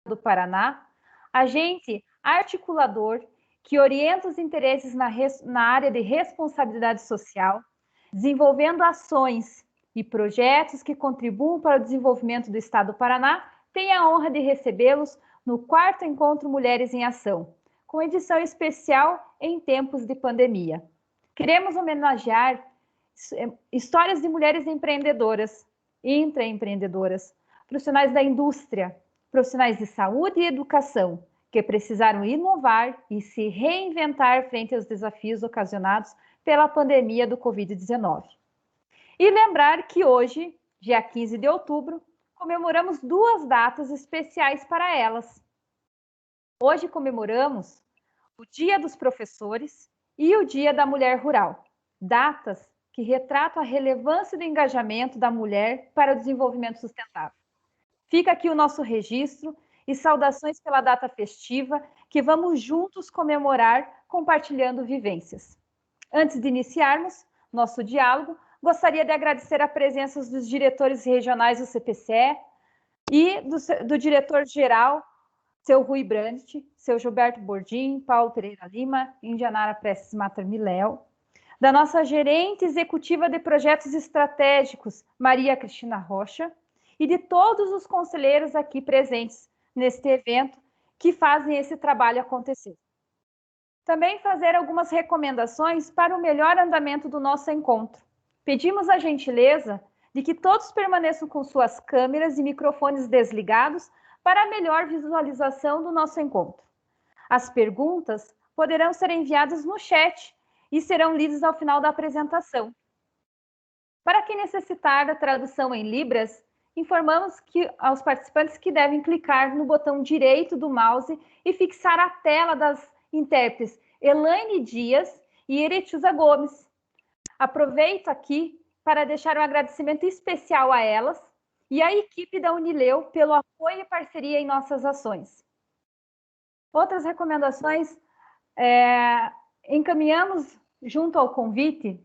do Paraná, agente articulador que orienta os interesses na área de responsabilidade social, desenvolvendo ações e projetos que contribuam para o desenvolvimento do Estado do Paraná, tenho a honra de recebê-los no 4º Encontro Mulheres em Ação, com edição especial em tempos de pandemia. Queremos homenagear histórias de mulheres empreendedoras, intraempreendedoras, profissionais da indústria, profissionais de saúde e educação, que precisaram inovar e se reinventar frente aos desafios ocasionados pela pandemia do Covid-19. E lembrar que hoje, dia 15 de outubro, comemoramos 2 datas especiais para elas. Hoje comemoramos o Dia dos Professores e o Dia da Mulher Rural, datas que retratam a relevância do engajamento da mulher para o desenvolvimento sustentável. Fica aqui o nosso registro e saudações pela data festiva que vamos juntos comemorar compartilhando vivências. Antes de iniciarmos nosso diálogo, gostaria de agradecer a presença dos diretores regionais do CPCE e do diretor-geral, seu Rui Brandt, seu Gilberto Bordim, Paulo Pereira Lima, Indianara Prestes Mater Miléo, da nossa gerente executiva de projetos estratégicos, Maria Cristina Rocha, e de todos os conselheiros aqui presentes neste evento que fazem esse trabalho acontecer. Também fazer algumas recomendações para o melhor andamento do nosso encontro. Pedimos a gentileza de que todos permaneçam com suas câmeras e microfones desligados para a melhor visualização do nosso encontro. As perguntas poderão ser enviadas no chat e serão lidas ao final da apresentação. Para quem necessitar da tradução em Libras, informamos aos participantes que devem clicar no botão direito do mouse e fixar a tela das intérpretes Elaine Dias e Eretusa Gomes. Aproveito aqui para deixar um agradecimento especial a elas e à equipe da Unileu pelo apoio e parceria em nossas ações. Outras recomendações, encaminhamos junto ao convite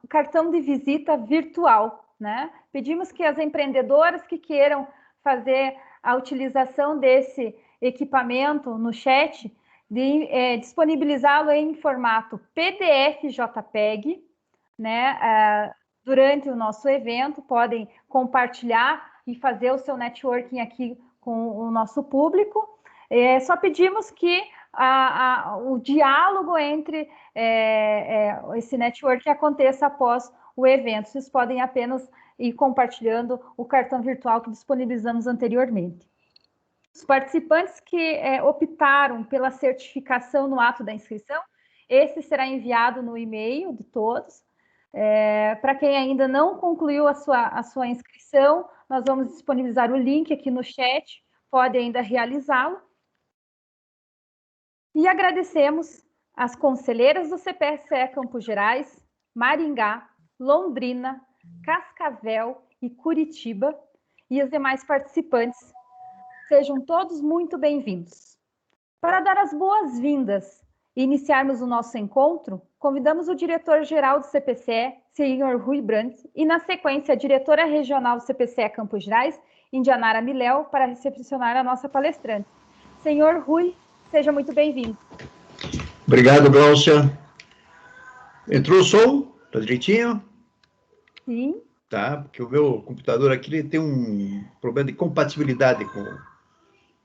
o cartão de visita virtual, né? Pedimos que as empreendedoras que queiram fazer a utilização desse equipamento no chat, disponibilizá-lo em formato PDF JPEG, né? Durante o nosso evento, podem compartilhar e fazer o seu networking aqui com o nosso público. Só pedimos que o diálogo entre esse network aconteça após o evento. Vocês podem apenas ir compartilhando o cartão virtual que disponibilizamos anteriormente. Os participantes que optaram pela certificação no ato da inscrição, esse será enviado no e-mail de todos. Para quem ainda não concluiu a sua inscrição, nós vamos disponibilizar o link aqui no chat, pode ainda realizá-lo. E agradecemos as conselheiras do CPCE Campos Gerais, Maringá, Londrina, Cascavel e Curitiba e os demais participantes. Sejam todos muito bem-vindos. Para dar as boas-vindas e iniciarmos o nosso encontro, convidamos o diretor-geral do CPCE, senhor Rui Brandt, e, na sequência, a diretora regional do CPCE Campos Gerais, Indianara Miléo, para recepcionar a nossa palestrante. Senhor Rui, seja muito bem-vindo. Obrigado, Glaucia. Entrou o som? Tá direitinho? Sim. Tá, porque o meu computador aqui ele tem um problema de compatibilidade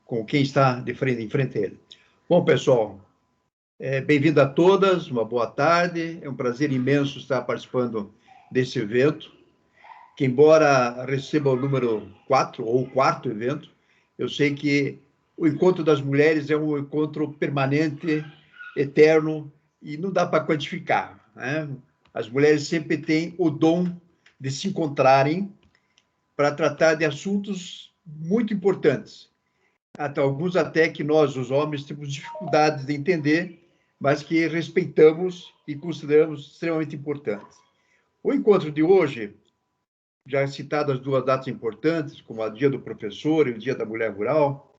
com quem está em frente a ele. Bom, pessoal, bem-vindo a todas, uma boa tarde. É um prazer imenso estar participando desse evento, que embora receba o número 4, ou o 4º evento, eu sei que o Encontro das Mulheres é um encontro permanente, eterno, e não dá para quantificar, né? As mulheres sempre têm o dom de se encontrarem para tratar de assuntos muito importantes. Alguns até que nós, os homens, temos dificuldades de entender, mas que respeitamos e consideramos extremamente importantes. O encontro de hoje, já citado as 2 datas importantes, como o Dia do Professor e o Dia da Mulher Rural,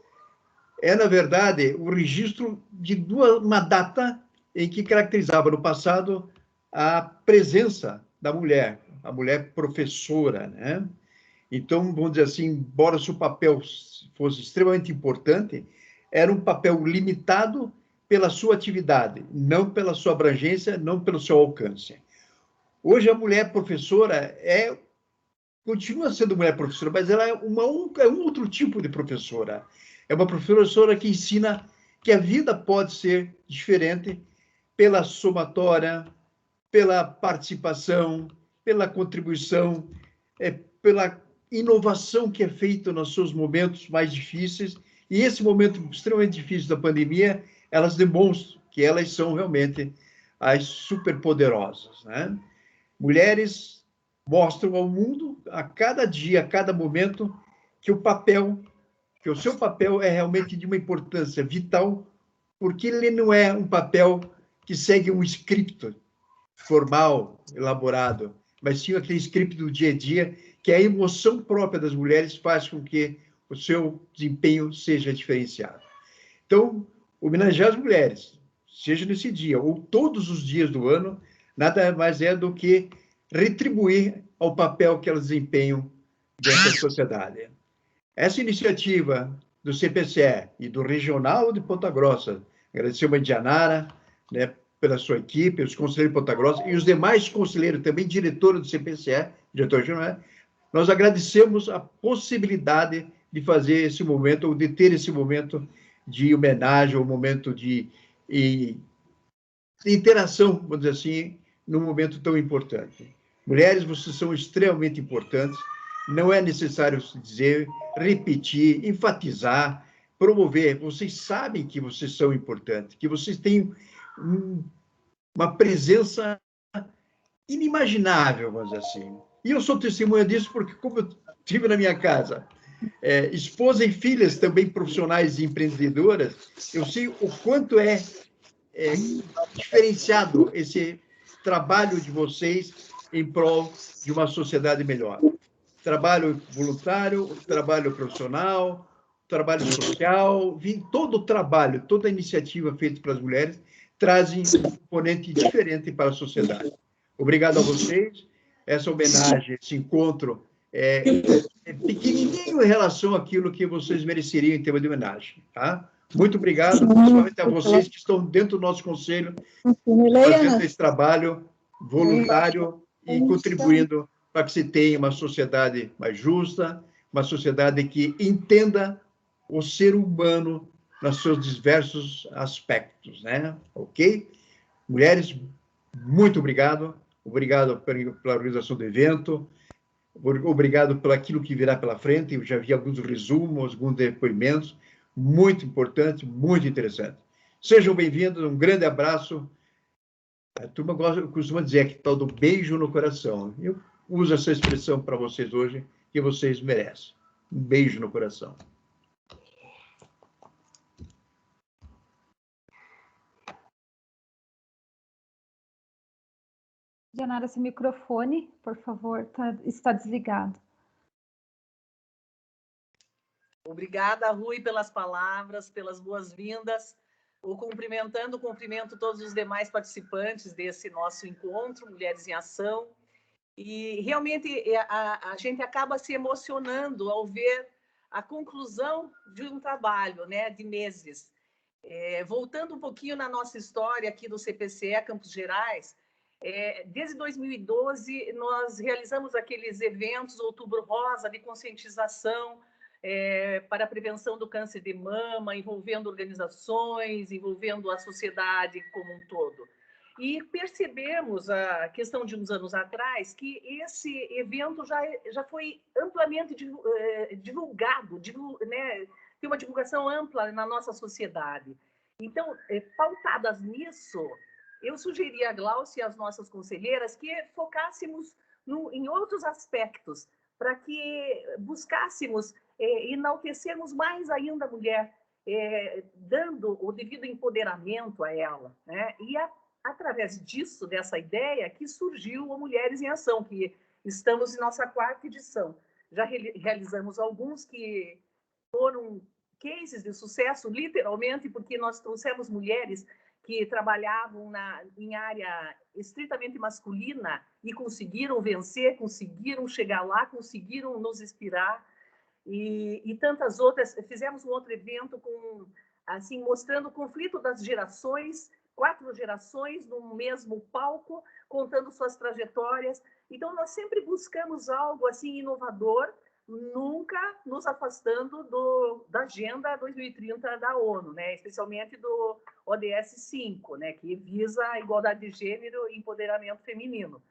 na verdade, o registro de uma data em que caracterizava no passado a presença da mulher, a mulher professora, né? Então, vamos dizer assim, embora seu papel fosse extremamente importante, era um papel limitado pela sua atividade, não pela sua abrangência, não pelo seu alcance. Hoje, a mulher professora continua sendo mulher professora, mas ela é um outro tipo de professora. É uma professora que ensina que a vida pode ser diferente pela somatória, pela participação, pela contribuição, pela inovação que é feita nos seus momentos mais difíceis. E esse momento extremamente difícil da pandemia, elas demonstram que elas são realmente as superpoderosas, né? Mulheres mostram ao mundo, a cada dia, a cada momento, que o seu papel é realmente de uma importância vital, porque ele não é um papel que segue um script formal, elaborado, mas sim aquele script do dia a dia, que a emoção própria das mulheres faz com que o seu desempenho seja diferenciado. Então, homenagear as mulheres, seja nesse dia ou todos os dias do ano, nada mais é do que retribuir ao papel que elas desempenham dentro da sociedade. Essa iniciativa do CPCE e do Regional de Ponta Grossa, agradecer a Indianara, né, pela sua equipe, os conselheiros de Ponta Grossa e os demais conselheiros, também diretores do CPCE, diretor-geral, nós agradecemos a possibilidade de fazer esse momento, ou de ter esse momento de homenagem, um momento de interação, vamos dizer assim, num momento tão importante. Mulheres, vocês são extremamente importantes, não é necessário dizer, repetir, enfatizar, promover. Vocês sabem que vocês são importantes, que vocês têm uma presença inimaginável, vamos dizer assim. E eu sou testemunha disso porque, como eu tive na minha casa, esposa e filhas também profissionais e empreendedoras, eu sei o quanto é diferenciado esse trabalho de vocês em prol de uma sociedade melhor. Trabalho voluntário, trabalho profissional, trabalho social, todo o trabalho, toda a iniciativa feita pelas mulheres trazem um componente diferente para a sociedade. Obrigado a vocês. Essa homenagem, esse encontro é pequenininho em relação àquilo que vocês mereceriam em termos de homenagem, tá? Muito obrigado, principalmente a vocês que estão dentro do nosso conselho, fazendo esse trabalho voluntário e contribuindo para que se tenha uma sociedade mais justa, uma sociedade que entenda o ser humano nos seus diversos aspectos, né? Ok? Mulheres, muito obrigado. Obrigado pela organização do evento. Obrigado por aquilo que virá pela frente. Eu já vi alguns resumos, alguns depoimentos. Muito importante, muito interessante. Sejam bem-vindos, um grande abraço. A turma costuma dizer que tal do beijo no coração. Eu uso essa expressão para vocês hoje, que vocês merecem. Um beijo no coração. Janara, seu microfone, por favor, está desligado. Obrigada, Rui, pelas palavras, pelas boas-vindas. Cumprimento todos os demais participantes desse nosso encontro, Mulheres em Ação. E realmente a gente acaba se emocionando ao ver a conclusão de um trabalho, né, de meses. Voltando um pouquinho na nossa história aqui do CPCE Campos Gerais, desde 2012 nós realizamos aqueles eventos Outubro Rosa de conscientização para a prevenção do câncer de mama, envolvendo organizações, envolvendo a sociedade como um todo. E percebemos, a questão de uns anos atrás, que esse evento já foi amplamente divulgado, né? Tem uma divulgação ampla na nossa sociedade. Então, pautadas nisso, eu sugeri a Glaucia e às nossas conselheiras que focássemos em outros aspectos, para que buscássemos enaltecermos mais ainda a mulher, dando o devido empoderamento a ela, né? E através disso, dessa ideia, que surgiu o Mulheres em Ação, que estamos em nossa 4ª edição. Já realizamos alguns que foram cases de sucesso, literalmente, porque nós trouxemos mulheres que trabalhavam em área estritamente masculina e conseguiram vencer, conseguiram chegar lá, conseguiram nos inspirar, e tantas outras. Fizemos um outro evento assim, mostrando o conflito das gerações, 4 gerações no mesmo palco, contando suas trajetórias. Então, nós sempre buscamos algo assim inovador, nunca nos afastando da Agenda 2030 da ONU, né? Especialmente do ODS 5, né? Que visa a igualdade de gênero e empoderamento feminino.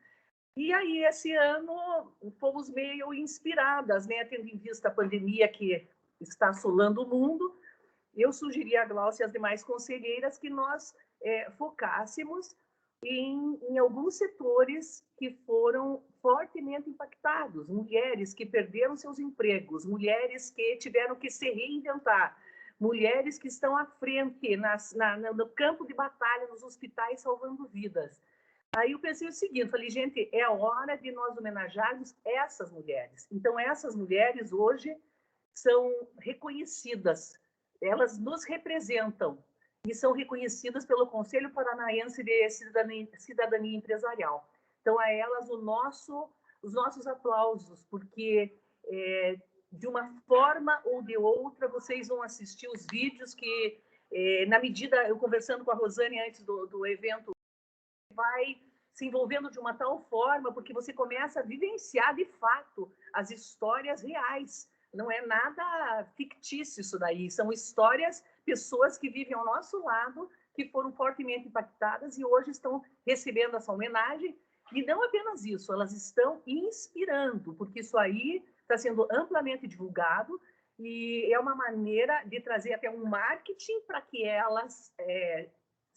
E aí, esse ano, fomos meio inspiradas, né? Tendo em vista a pandemia que está assolando o mundo, eu sugeri a Glaucia e as demais conselheiras que nós focássemos em alguns setores que foram fortemente impactados, mulheres que perderam seus empregos, mulheres que tiveram que se reinventar, mulheres que estão à frente no campo de batalha, nos hospitais, salvando vidas. Aí eu pensei o seguinte, falei, gente, é a hora de nós homenagearmos essas mulheres. Então, essas mulheres hoje são reconhecidas, elas nos representam, e são reconhecidas pelo Conselho Paranaense de Cidadania Empresarial. Então, a elas os nossos aplausos, porque de uma forma ou de outra vocês vão assistir os vídeos que, na medida, eu conversando com a Rosane antes do evento, vai se envolvendo de uma tal forma, porque você começa a vivenciar, de fato, as histórias reais. Não é nada fictício isso daí, são histórias, pessoas que vivem ao nosso lado, que foram fortemente impactadas e hoje estão recebendo essa homenagem. E não apenas isso, elas estão inspirando, porque isso aí está sendo amplamente divulgado e é uma maneira de trazer até um marketing para que elas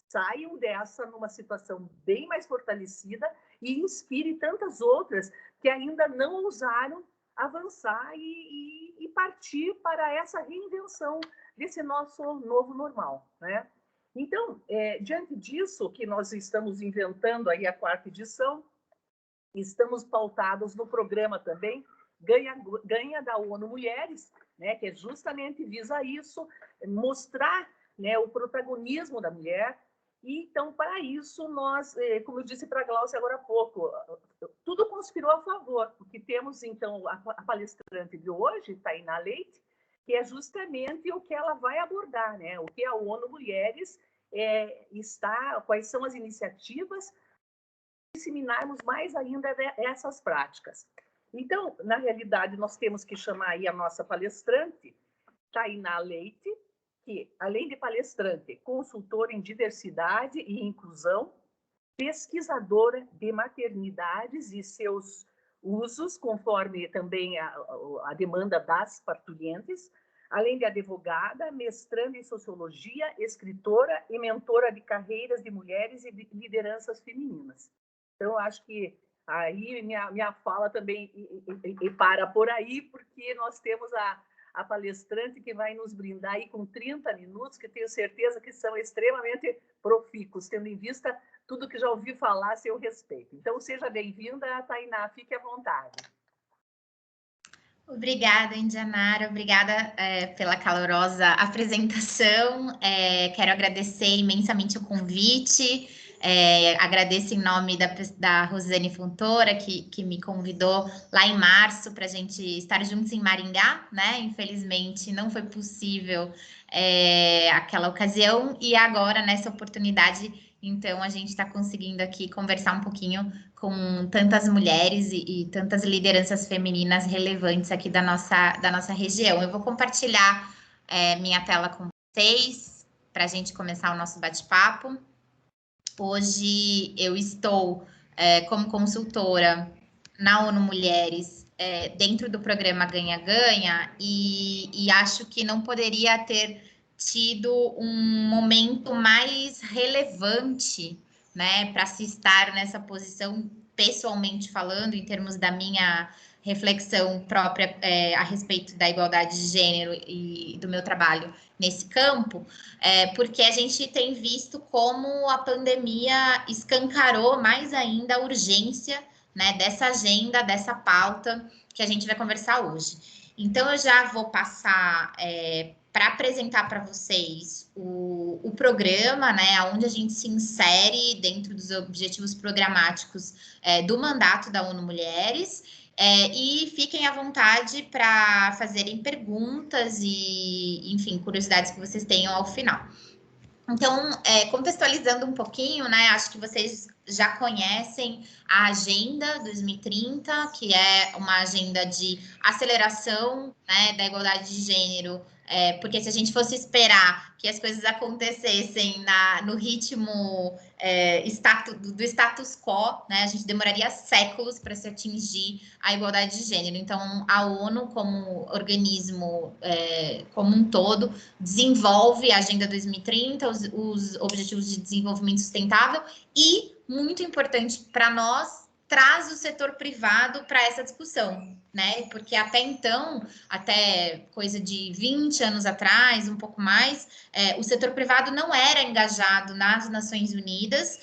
saiam dessa numa situação bem mais fortalecida e inspire tantas outras que ainda não ousaram avançar e partir para essa reinvenção desse nosso novo normal, né? Então, diante disso que nós estamos inventando aí a 4ª edição, estamos pautados no programa também Ganha da ONU Mulheres, né, que justamente visa isso, mostrar, né, o protagonismo da mulher. E, então, para isso, nós, como eu disse para a Glaucia agora há pouco, tudo conspirou a favor, porque temos, então, a palestrante de hoje, Tainá Leite, que é justamente o que ela vai abordar, né? O que a ONU Mulheres quais são as iniciativas para disseminarmos mais ainda essas práticas. Então, na realidade, nós temos que chamar aí a nossa palestrante, Tainá Leite, que, além de palestrante, consultora em diversidade e inclusão, pesquisadora de maternidades e seus usos, conforme também a demanda das parturientes, além de advogada, mestranda em sociologia, escritora e mentora de carreiras de mulheres e de lideranças femininas. Então, acho que aí minha fala também para por aí, porque nós temos a palestrante que vai nos brindar aí com 30 minutos, que tenho certeza que são extremamente profícuos, tendo em vista tudo que já ouvi falar a seu respeito. Então, seja bem-vinda, Tainá, fique à vontade. Obrigada, Indianara, obrigada pela calorosa apresentação. Quero agradecer imensamente o convite, agradeço em nome da Rosane Fontoura, que me convidou lá em março para a gente estar juntos em Maringá, né? Infelizmente não foi possível aquela ocasião, e agora, nessa oportunidade, então a gente está conseguindo aqui conversar um pouquinho com tantas mulheres e tantas lideranças femininas relevantes aqui da nossa região. Eu vou compartilhar minha tela com vocês para a gente começar o nosso bate-papo. Hoje eu estou como consultora na ONU Mulheres, dentro do programa Ganha-Ganha, e acho que não poderia ter tido um momento mais relevante, né, para se estar nessa posição, pessoalmente falando, em termos da minha reflexão própria a respeito da igualdade de gênero e do meu trabalho nesse campo, porque a gente tem visto como a pandemia escancarou mais ainda a urgência, né, dessa agenda, dessa pauta que a gente vai conversar hoje. Então, eu já vou passar para apresentar para vocês o programa, né, onde a gente se insere dentro dos objetivos programáticos do mandato da ONU Mulheres, e fiquem à vontade para fazerem perguntas e, enfim, curiosidades que vocês tenham ao final. Então, contextualizando um pouquinho, né, acho que vocês já conhecem a Agenda 2030, que é uma agenda de aceleração, né, da igualdade de gênero, porque se a gente fosse esperar que as coisas acontecessem no ritmo do status quo, né, a gente demoraria séculos para se atingir a igualdade de gênero. Então, a ONU, como organismo como um todo, desenvolve a Agenda 2030, os Objetivos de Desenvolvimento Sustentável e, muito importante para nós, traz o setor privado para essa discussão, né? Porque até então, até coisa de 20 anos atrás, um pouco mais, o setor privado não era engajado nas Nações Unidas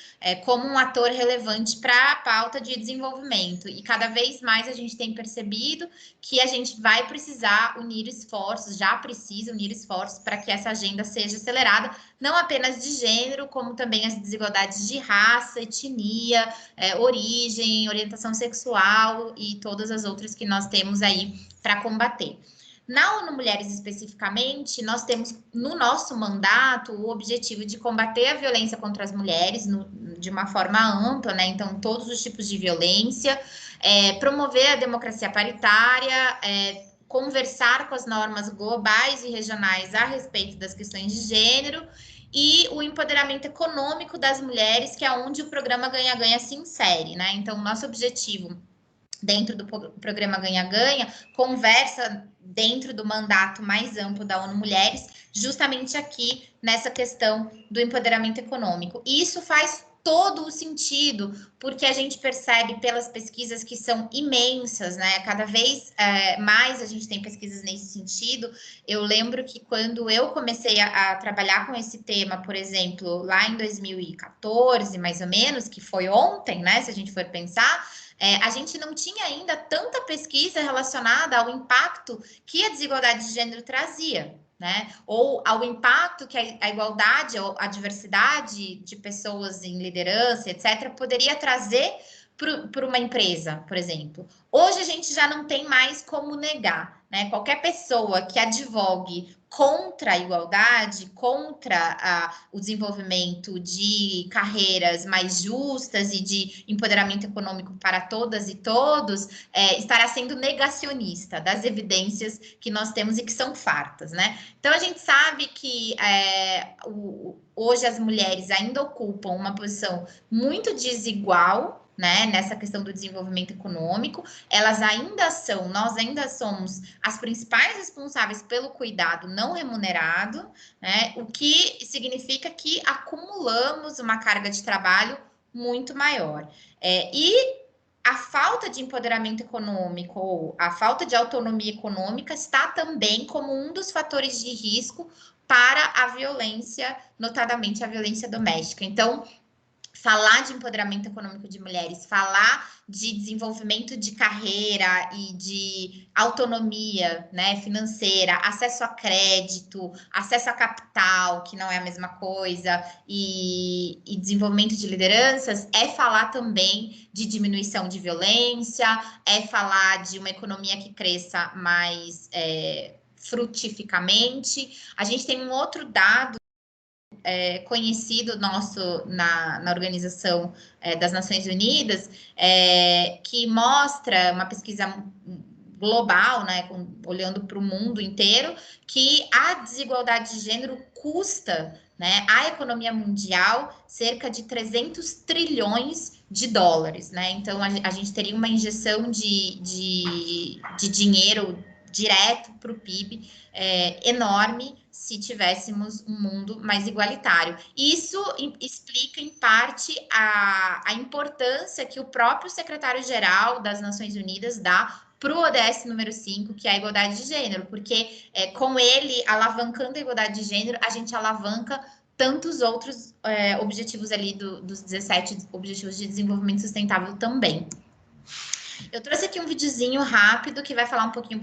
como um ator relevante para a pauta de desenvolvimento. E cada vez mais a gente tem percebido que a gente vai precisar unir esforços, já precisa unir esforços para que essa agenda seja acelerada, não apenas de gênero, como também as desigualdades de raça, etnia, origem, orientação sexual e todas as outras que nós temos aí para combater. Na ONU Mulheres, especificamente, nós temos no nosso mandato o objetivo de combater a violência contra as mulheres de uma forma ampla, né? Então, todos os tipos de violência, promover a democracia paritária, conversar com as normas globais e regionais a respeito das questões de gênero e o empoderamento econômico das mulheres, que é onde o programa Ganha-Ganha se insere, né? Então, o nosso objetivo dentro do programa Ganha-Ganha conversa dentro do mandato mais amplo da ONU Mulheres, justamente aqui nessa questão do empoderamento econômico. E isso faz todo o sentido, porque a gente percebe pelas pesquisas que são imensas, né? Cada vez mais a gente tem pesquisas nesse sentido. Eu lembro que quando eu comecei a trabalhar com esse tema, por exemplo, lá em 2014, mais ou menos, que foi ontem, né? Se a gente for pensar, a gente não tinha ainda tanta pesquisa relacionada ao impacto que a desigualdade de gênero trazia, né? Ou ao impacto que a igualdade ou a diversidade de pessoas em liderança, etc., poderia trazer para uma empresa, por exemplo. Hoje a gente já não tem mais como negar, né? Qualquer pessoa que advogue contra a igualdade, contra o desenvolvimento de carreiras mais justas e de empoderamento econômico para todas e todos, estará sendo negacionista das evidências que nós temos e que são fartas, né? Então, a gente sabe que hoje as mulheres ainda ocupam uma posição muito desigual, né, nessa questão do desenvolvimento econômico, nós ainda somos as principais responsáveis pelo cuidado não remunerado, né, o que significa que acumulamos uma carga de trabalho muito maior. E a falta de empoderamento econômico ou a falta de autonomia econômica está também como um dos fatores de risco para a violência, notadamente a violência doméstica. Então, falar de empoderamento econômico de mulheres, falar de desenvolvimento de carreira e de autonomia, né, financeira, acesso a crédito, acesso a capital, que não é a mesma coisa, e desenvolvimento de lideranças, é falar também de diminuição de violência, é falar de uma economia que cresça mais frutificamente. A gente tem um outro dado conhecido nosso na Organização das Nações Unidas, que mostra uma pesquisa global, né, olhando para o mundo inteiro, que a desigualdade de gênero custa, né, à economia mundial cerca de 300 trilhões de dólares, né? Então, a gente teria uma injeção de dinheiro direto para o PIB enorme se tivéssemos um mundo mais igualitário. Isso explica, em parte, a importância que o próprio secretário-geral das Nações Unidas dá para o ODS número 5, que é a igualdade de gênero, porque com ele, alavancando a igualdade de gênero, a gente alavanca tantos outros objetivos ali dos 17 Objetivos de Desenvolvimento Sustentável também. Eu trouxe aqui um videozinho rápido que vai falar um pouquinho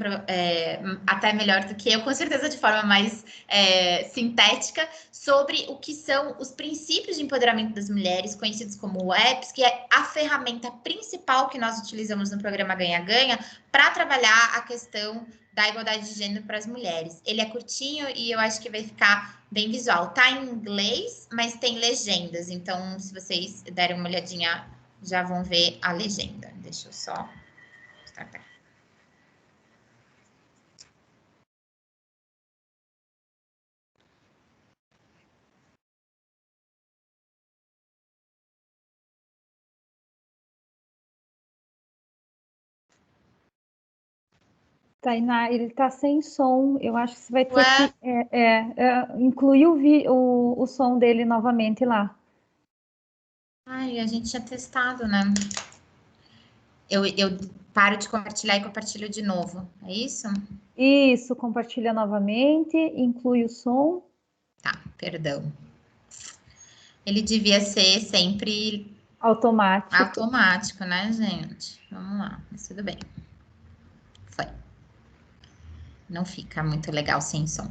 até melhor do que eu, com certeza de forma mais sintética, sobre o que são os princípios de empoderamento das mulheres, conhecidos como WEPs, que é a ferramenta principal que nós utilizamos no programa Ganha-Ganha para trabalhar a questão da igualdade de gênero para as mulheres. Ele é curtinho e eu acho que vai ficar bem visual. Tá em inglês, mas tem legendas, então se vocês derem uma olhadinha, já vão ver a legenda. Deixa eu só mostrar pra cá. Tainá, ele está sem som. Eu acho que você vai ter que incluir o som dele novamente lá. Ai, a gente tinha testado, né? Eu paro de compartilhar e compartilho de novo. É isso? Isso, compartilha novamente, inclui o som. Tá, perdão. Ele devia ser sempre automático, né, gente? Vamos lá, mas tudo bem. Foi. Não fica muito legal sem som.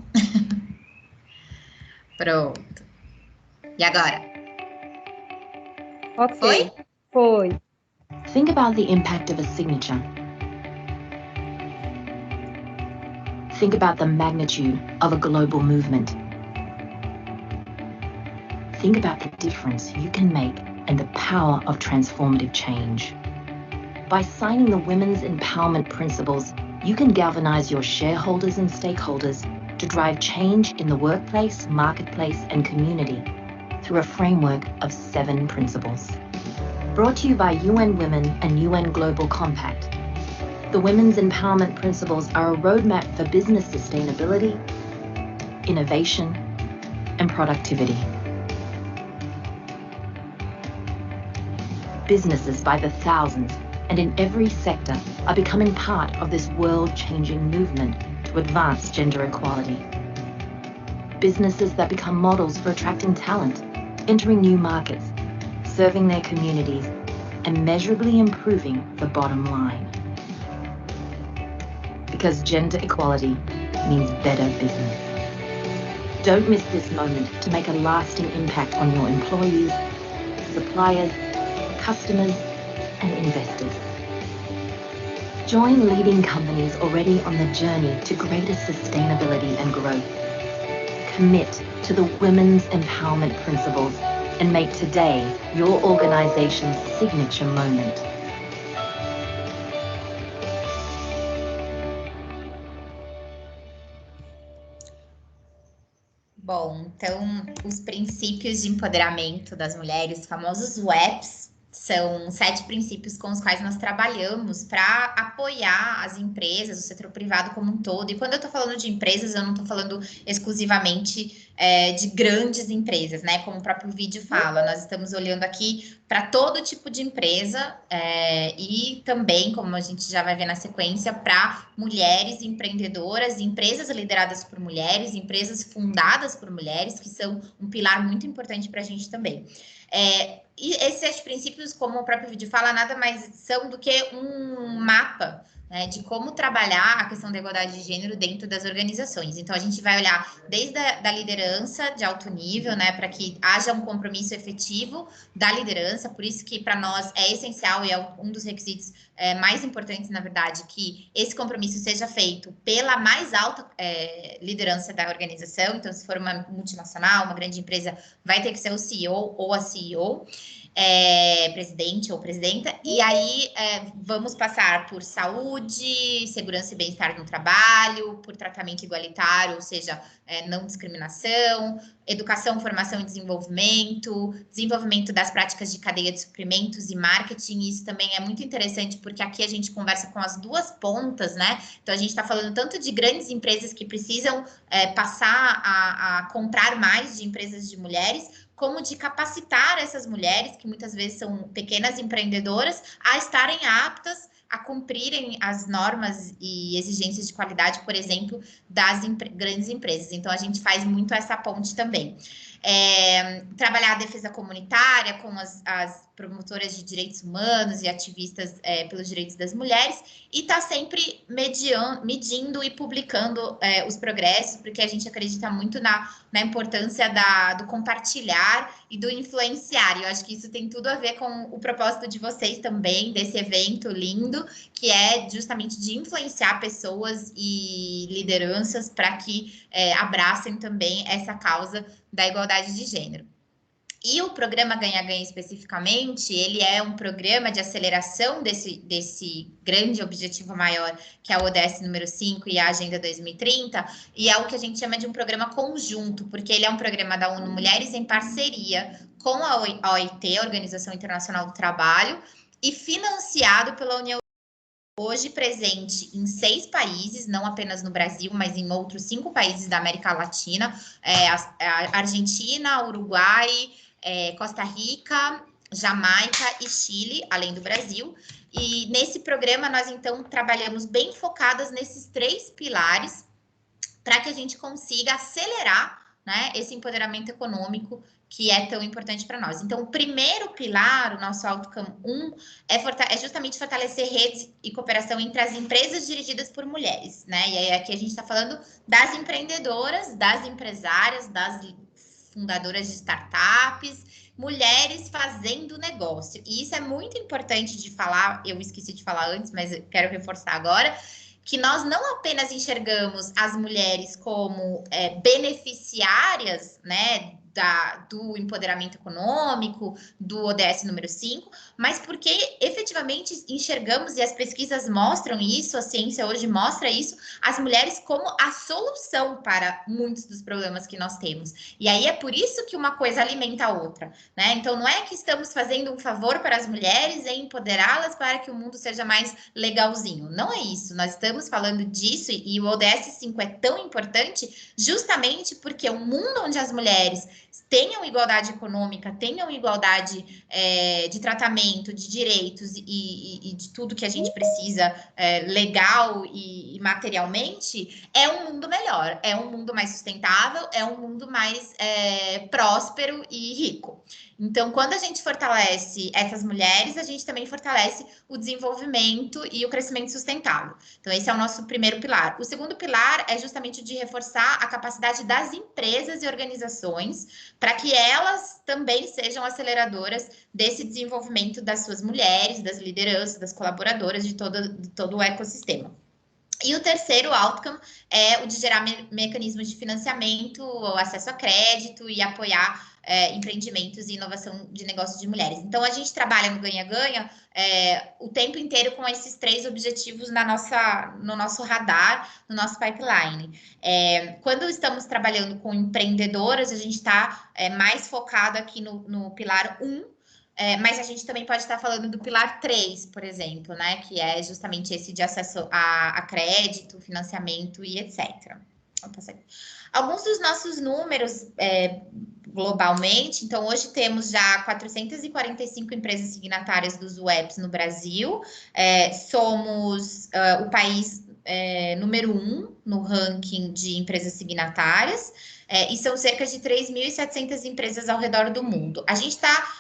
Pronto. E agora? Ok. Foi. Think about the impact of a signature. Think about the magnitude of a global movement. Think about the difference you can make and the power of transformative change. By signing the Women's Empowerment Principles, you can galvanize your shareholders and stakeholders to drive change in the workplace, marketplace, and community through a framework of 7 principles. Brought to you by UN Women and UN Global Compact, the Women's Empowerment Principles are a roadmap for business sustainability, innovation, and productivity. Businesses by the thousands and in every sector are becoming part of this world-changing movement to advance gender equality. Businesses that become models for attracting talent, entering new markets, serving their communities, and measurably improving the bottom line. Because gender equality means better business. Don't miss this moment to make a lasting impact on your employees, suppliers, customers, and investors. Join leading companies already on the journey to greater sustainability and growth. Commit to the Women's Empowerment Principles and make today your organization's signature moment. Bom, então, os princípios de empoderamento das mulheres, famosos WEPs, são 7 princípios com os quais nós trabalhamos para apoiar as empresas, o setor privado como um todo. E quando eu estou falando de empresas, eu não estou falando exclusivamente de grandes empresas, né? Como o próprio vídeo fala, nós estamos olhando aqui para todo tipo de empresa e também, como a gente já vai ver na sequência, para mulheres empreendedoras, empresas lideradas por mulheres, empresas fundadas por mulheres, que são um pilar muito importante para a gente também. E esses 7 princípios, como o próprio vídeo fala, nada mais são do que um mapa, né, de como trabalhar a questão da igualdade de gênero dentro das organizações. Então, a gente vai olhar desde a liderança de alto nível, né, para que haja um compromisso efetivo da liderança, por isso que para nós é essencial e é um dos requisitos mais importantes, na verdade, que esse compromisso seja feito pela mais alta liderança da organização. Então, se for uma multinacional, uma grande empresa, vai ter que ser o CEO ou a CEO, presidente ou presidenta, e aí vamos passar por saúde, segurança e bem-estar no trabalho, por tratamento igualitário, ou seja, não discriminação, educação, formação e desenvolvimento das práticas de cadeia de suprimentos e marketing. Isso também é muito interessante, porque aqui a gente conversa com as duas pontas, né? Então, a gente está falando tanto de grandes empresas que precisam passar a comprar mais de empresas de mulheres, como de capacitar essas mulheres, que muitas vezes são pequenas empreendedoras, a estarem aptas a cumprirem as normas e exigências de qualidade, por exemplo, das grandes empresas. Então, a gente faz muito essa ponte também. trabalhar a defesa comunitária com as promotoras de direitos humanos e ativistas pelos direitos das mulheres, e está sempre medindo e publicando os progressos, porque a gente acredita muito na importância do compartilhar e do influenciar. E eu acho que isso tem tudo a ver com o propósito de vocês também, desse evento lindo, que é justamente de influenciar pessoas e lideranças para que abracem também essa causa da igualdade de gênero. E o programa Ganha-Ganha especificamente, ele é um programa de aceleração desse grande objetivo maior, que é o ODS número 5 e a Agenda 2030, e é o que a gente chama de um programa conjunto, porque ele é um programa da ONU Mulheres em parceria com a OIT, Organização Internacional do Trabalho, e financiado pela União hoje presente em 6 países, não apenas no Brasil, mas em outros 5 países da América Latina, a Argentina, Uruguai, Costa Rica, Jamaica e Chile, além do Brasil. E nesse programa nós, então, trabalhamos bem focadas nesses 3 pilares para que a gente consiga acelerar, né, esse empoderamento econômico que é tão importante para nós. Então, o primeiro pilar, o nosso Outcome 1, é justamente fortalecer redes e cooperação entre as empresas dirigidas por mulheres, né? E aí aqui a gente está falando das empreendedoras, das empresárias, das fundadoras de startups, mulheres fazendo negócio. E isso é muito importante de falar, eu esqueci de falar antes, mas eu quero reforçar agora, que nós não apenas enxergamos as mulheres como beneficiárias, né, do empoderamento econômico, do ODS número 5, mas porque efetivamente enxergamos, e as pesquisas mostram isso, a ciência hoje mostra isso, as mulheres como a solução para muitos dos problemas que nós temos. E aí é por isso que uma coisa alimenta a outra, né? Então não é que estamos fazendo um favor para as mulheres em empoderá-las para que o mundo seja mais legalzinho. Não é isso. Nós estamos falando disso, e o ODS 5 é tão importante justamente porque o mundo onde as mulheres tenham igualdade econômica, tenham igualdade de tratamento, de direitos e de tudo que a gente precisa legal e materialmente, é um mundo melhor, é um mundo mais sustentável, é um mundo mais próspero e rico. Então, quando a gente fortalece essas mulheres, a gente também fortalece o desenvolvimento e o crescimento sustentável. Então, esse é o nosso primeiro pilar. O segundo pilar é justamente o de reforçar a capacidade das empresas e organizações para que elas também sejam aceleradoras desse desenvolvimento das suas mulheres, das lideranças, das colaboradoras, de todo o ecossistema. E o terceiro outcome é o de gerar mecanismos de financiamento, acesso a crédito e apoiar empreendimentos e inovação de negócios de mulheres. Então, a gente trabalha no Ganha-Ganha o tempo inteiro com esses 3 objetivos no nosso radar, no nosso pipeline. Quando estamos trabalhando com empreendedoras, a gente está mais focado aqui no pilar 1, mas a gente também pode estar falando do pilar 3, por exemplo, né? Que é justamente esse de acesso a crédito, financiamento e etc. Alguns dos nossos números globalmente, então hoje temos já 445 empresas signatárias dos WEPs no Brasil, somos o país número 1 no ranking de empresas signatárias, e são cerca de 3.700 empresas ao redor do mundo. A gente está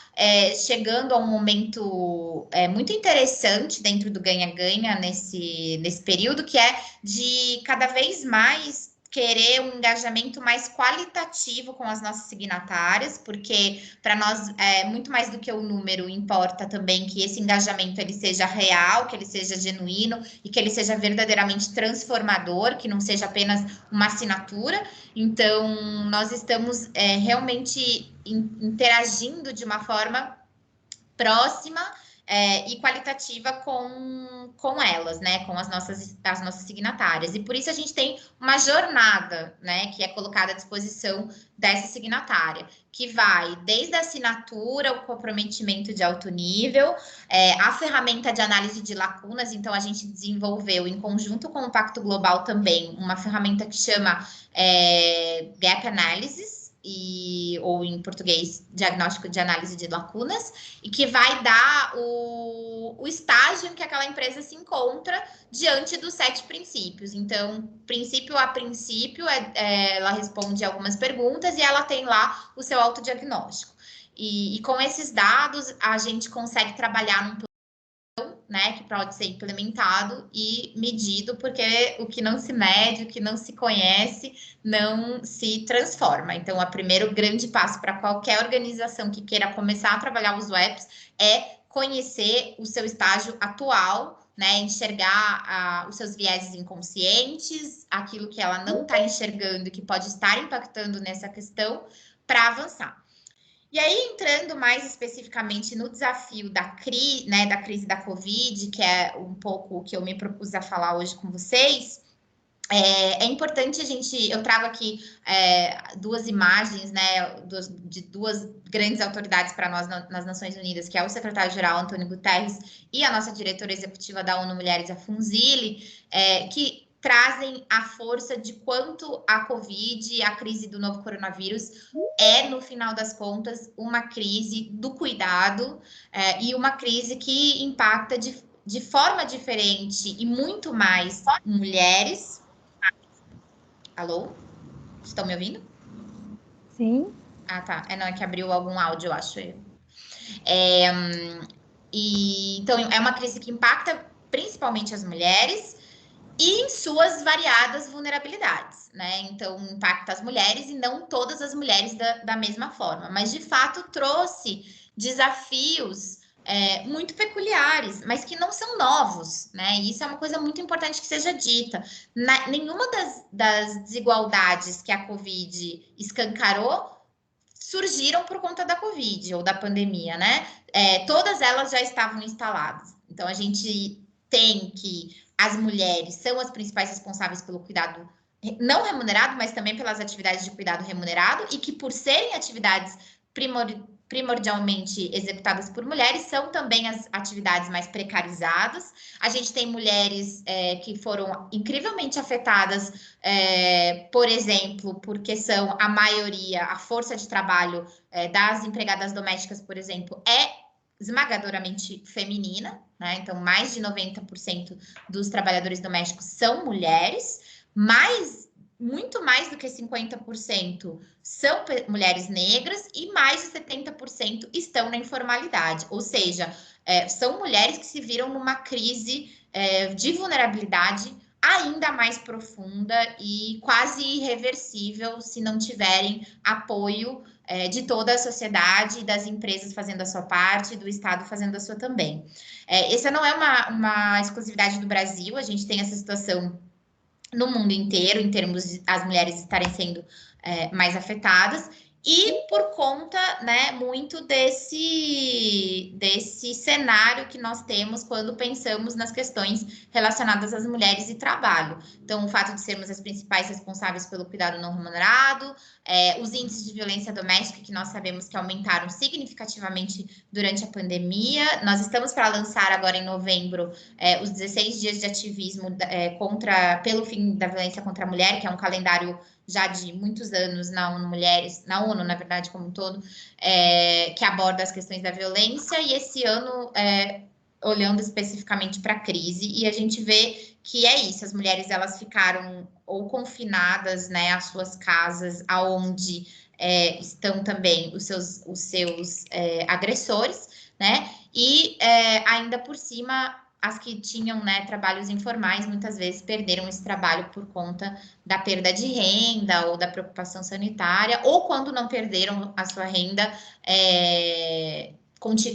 chegando a um momento muito interessante dentro do Ganha-Ganha nesse período, que é de cada vez mais querer um engajamento mais qualitativo com as nossas signatárias, porque para nós muito mais do que o número, importa também que esse engajamento ele seja real, que ele seja genuíno e que ele seja verdadeiramente transformador, que não seja apenas uma assinatura. Então, nós estamos realmente interagindo de uma forma próxima e qualitativa com elas, né, com as nossas signatárias. E por isso a gente tem uma jornada, né, que é colocada à disposição dessa signatária, que vai desde a assinatura, o comprometimento de alto nível, a ferramenta de análise de lacunas. Então, a gente desenvolveu, em conjunto com o Pacto Global também, uma ferramenta que chama Gap Analysis. ou em português, diagnóstico de análise de lacunas, e que vai dar o estágio em que aquela empresa se encontra diante dos 7 princípios. Então, princípio a princípio, ela responde algumas perguntas e ela tem lá o seu autodiagnóstico. E com esses dados, a gente consegue trabalhar num plano, né, que pode ser implementado e medido, porque o que não se mede, o que não se conhece, não se transforma. Então, o primeiro grande passo para qualquer organização que queira começar a trabalhar os WEPs é conhecer o seu estágio atual, né, enxergar os seus vieses inconscientes, aquilo que ela não está enxergando e que pode estar impactando nessa questão, para avançar. E aí, entrando mais especificamente no desafio da crise da Covid, que é um pouco o que eu me propus a falar hoje com vocês, é importante eu trago aqui 2 imagens, né, de 2 grandes autoridades para nós nas Nações Unidas, que é o secretário-geral Antônio Guterres e a nossa diretora executiva da ONU Mulheres, a Funzile, que trazem a força de quanto a Covid, a crise do novo coronavírus, no final das contas, uma crise do cuidado e uma crise que impacta de forma diferente e muito mais mulheres. Alô? Estão me ouvindo? Sim. Ah, tá. Não, é que abriu algum áudio, eu acho. Então, é uma crise que impacta principalmente as mulheres e em suas variadas vulnerabilidades, né? Então, impacta as mulheres e não todas as mulheres da mesma forma, mas de fato trouxe desafios muito peculiares, mas que não são novos, né? E isso é uma coisa muito importante que seja dita. Nenhuma das desigualdades que a Covid escancarou surgiram por conta da Covid ou da pandemia, né? Todas elas já estavam instaladas. Então, a gente tem que as mulheres são as principais responsáveis pelo cuidado não remunerado, mas também pelas atividades de cuidado remunerado, e que por serem atividades primordialmente executadas por mulheres, são também as atividades mais precarizadas. A gente tem mulheres que foram incrivelmente afetadas, por exemplo, porque são a maioria, a força de trabalho das empregadas domésticas, por exemplo, esmagadoramente feminina, né? Então, mais de 90% dos trabalhadores domésticos são mulheres, mas muito mais do que 50% são mulheres negras e mais de 70% estão na informalidade, ou seja, são mulheres que se viram numa crise de vulnerabilidade ainda mais profunda e quase irreversível se não tiverem apoio de toda a sociedade, das empresas fazendo a sua parte, do Estado fazendo a sua também. Essa não é uma exclusividade do Brasil, a gente tem essa situação no mundo inteiro, em termos de as mulheres estarem sendo mais afetadas, e por conta, né, muito desse cenário que nós temos quando pensamos nas questões relacionadas às mulheres e trabalho. Então, o fato de sermos as principais responsáveis pelo cuidado não remunerado, os índices de violência doméstica, que nós sabemos que aumentaram significativamente durante a pandemia. Nós estamos para lançar agora em novembro os 16 dias de ativismo pelo fim da violência contra a mulher, que é um calendário já de muitos anos na ONU, na verdade, como um todo, que aborda as questões da violência, e esse ano olhando especificamente para a crise, e a gente vê que é isso, as mulheres elas ficaram ou confinadas, né, às suas casas, aonde estão também os seus agressores, né, e ainda por cima as que tinham, né, trabalhos informais, muitas vezes perderam esse trabalho por conta da perda de renda ou da preocupação sanitária, ou quando não perderam a sua renda,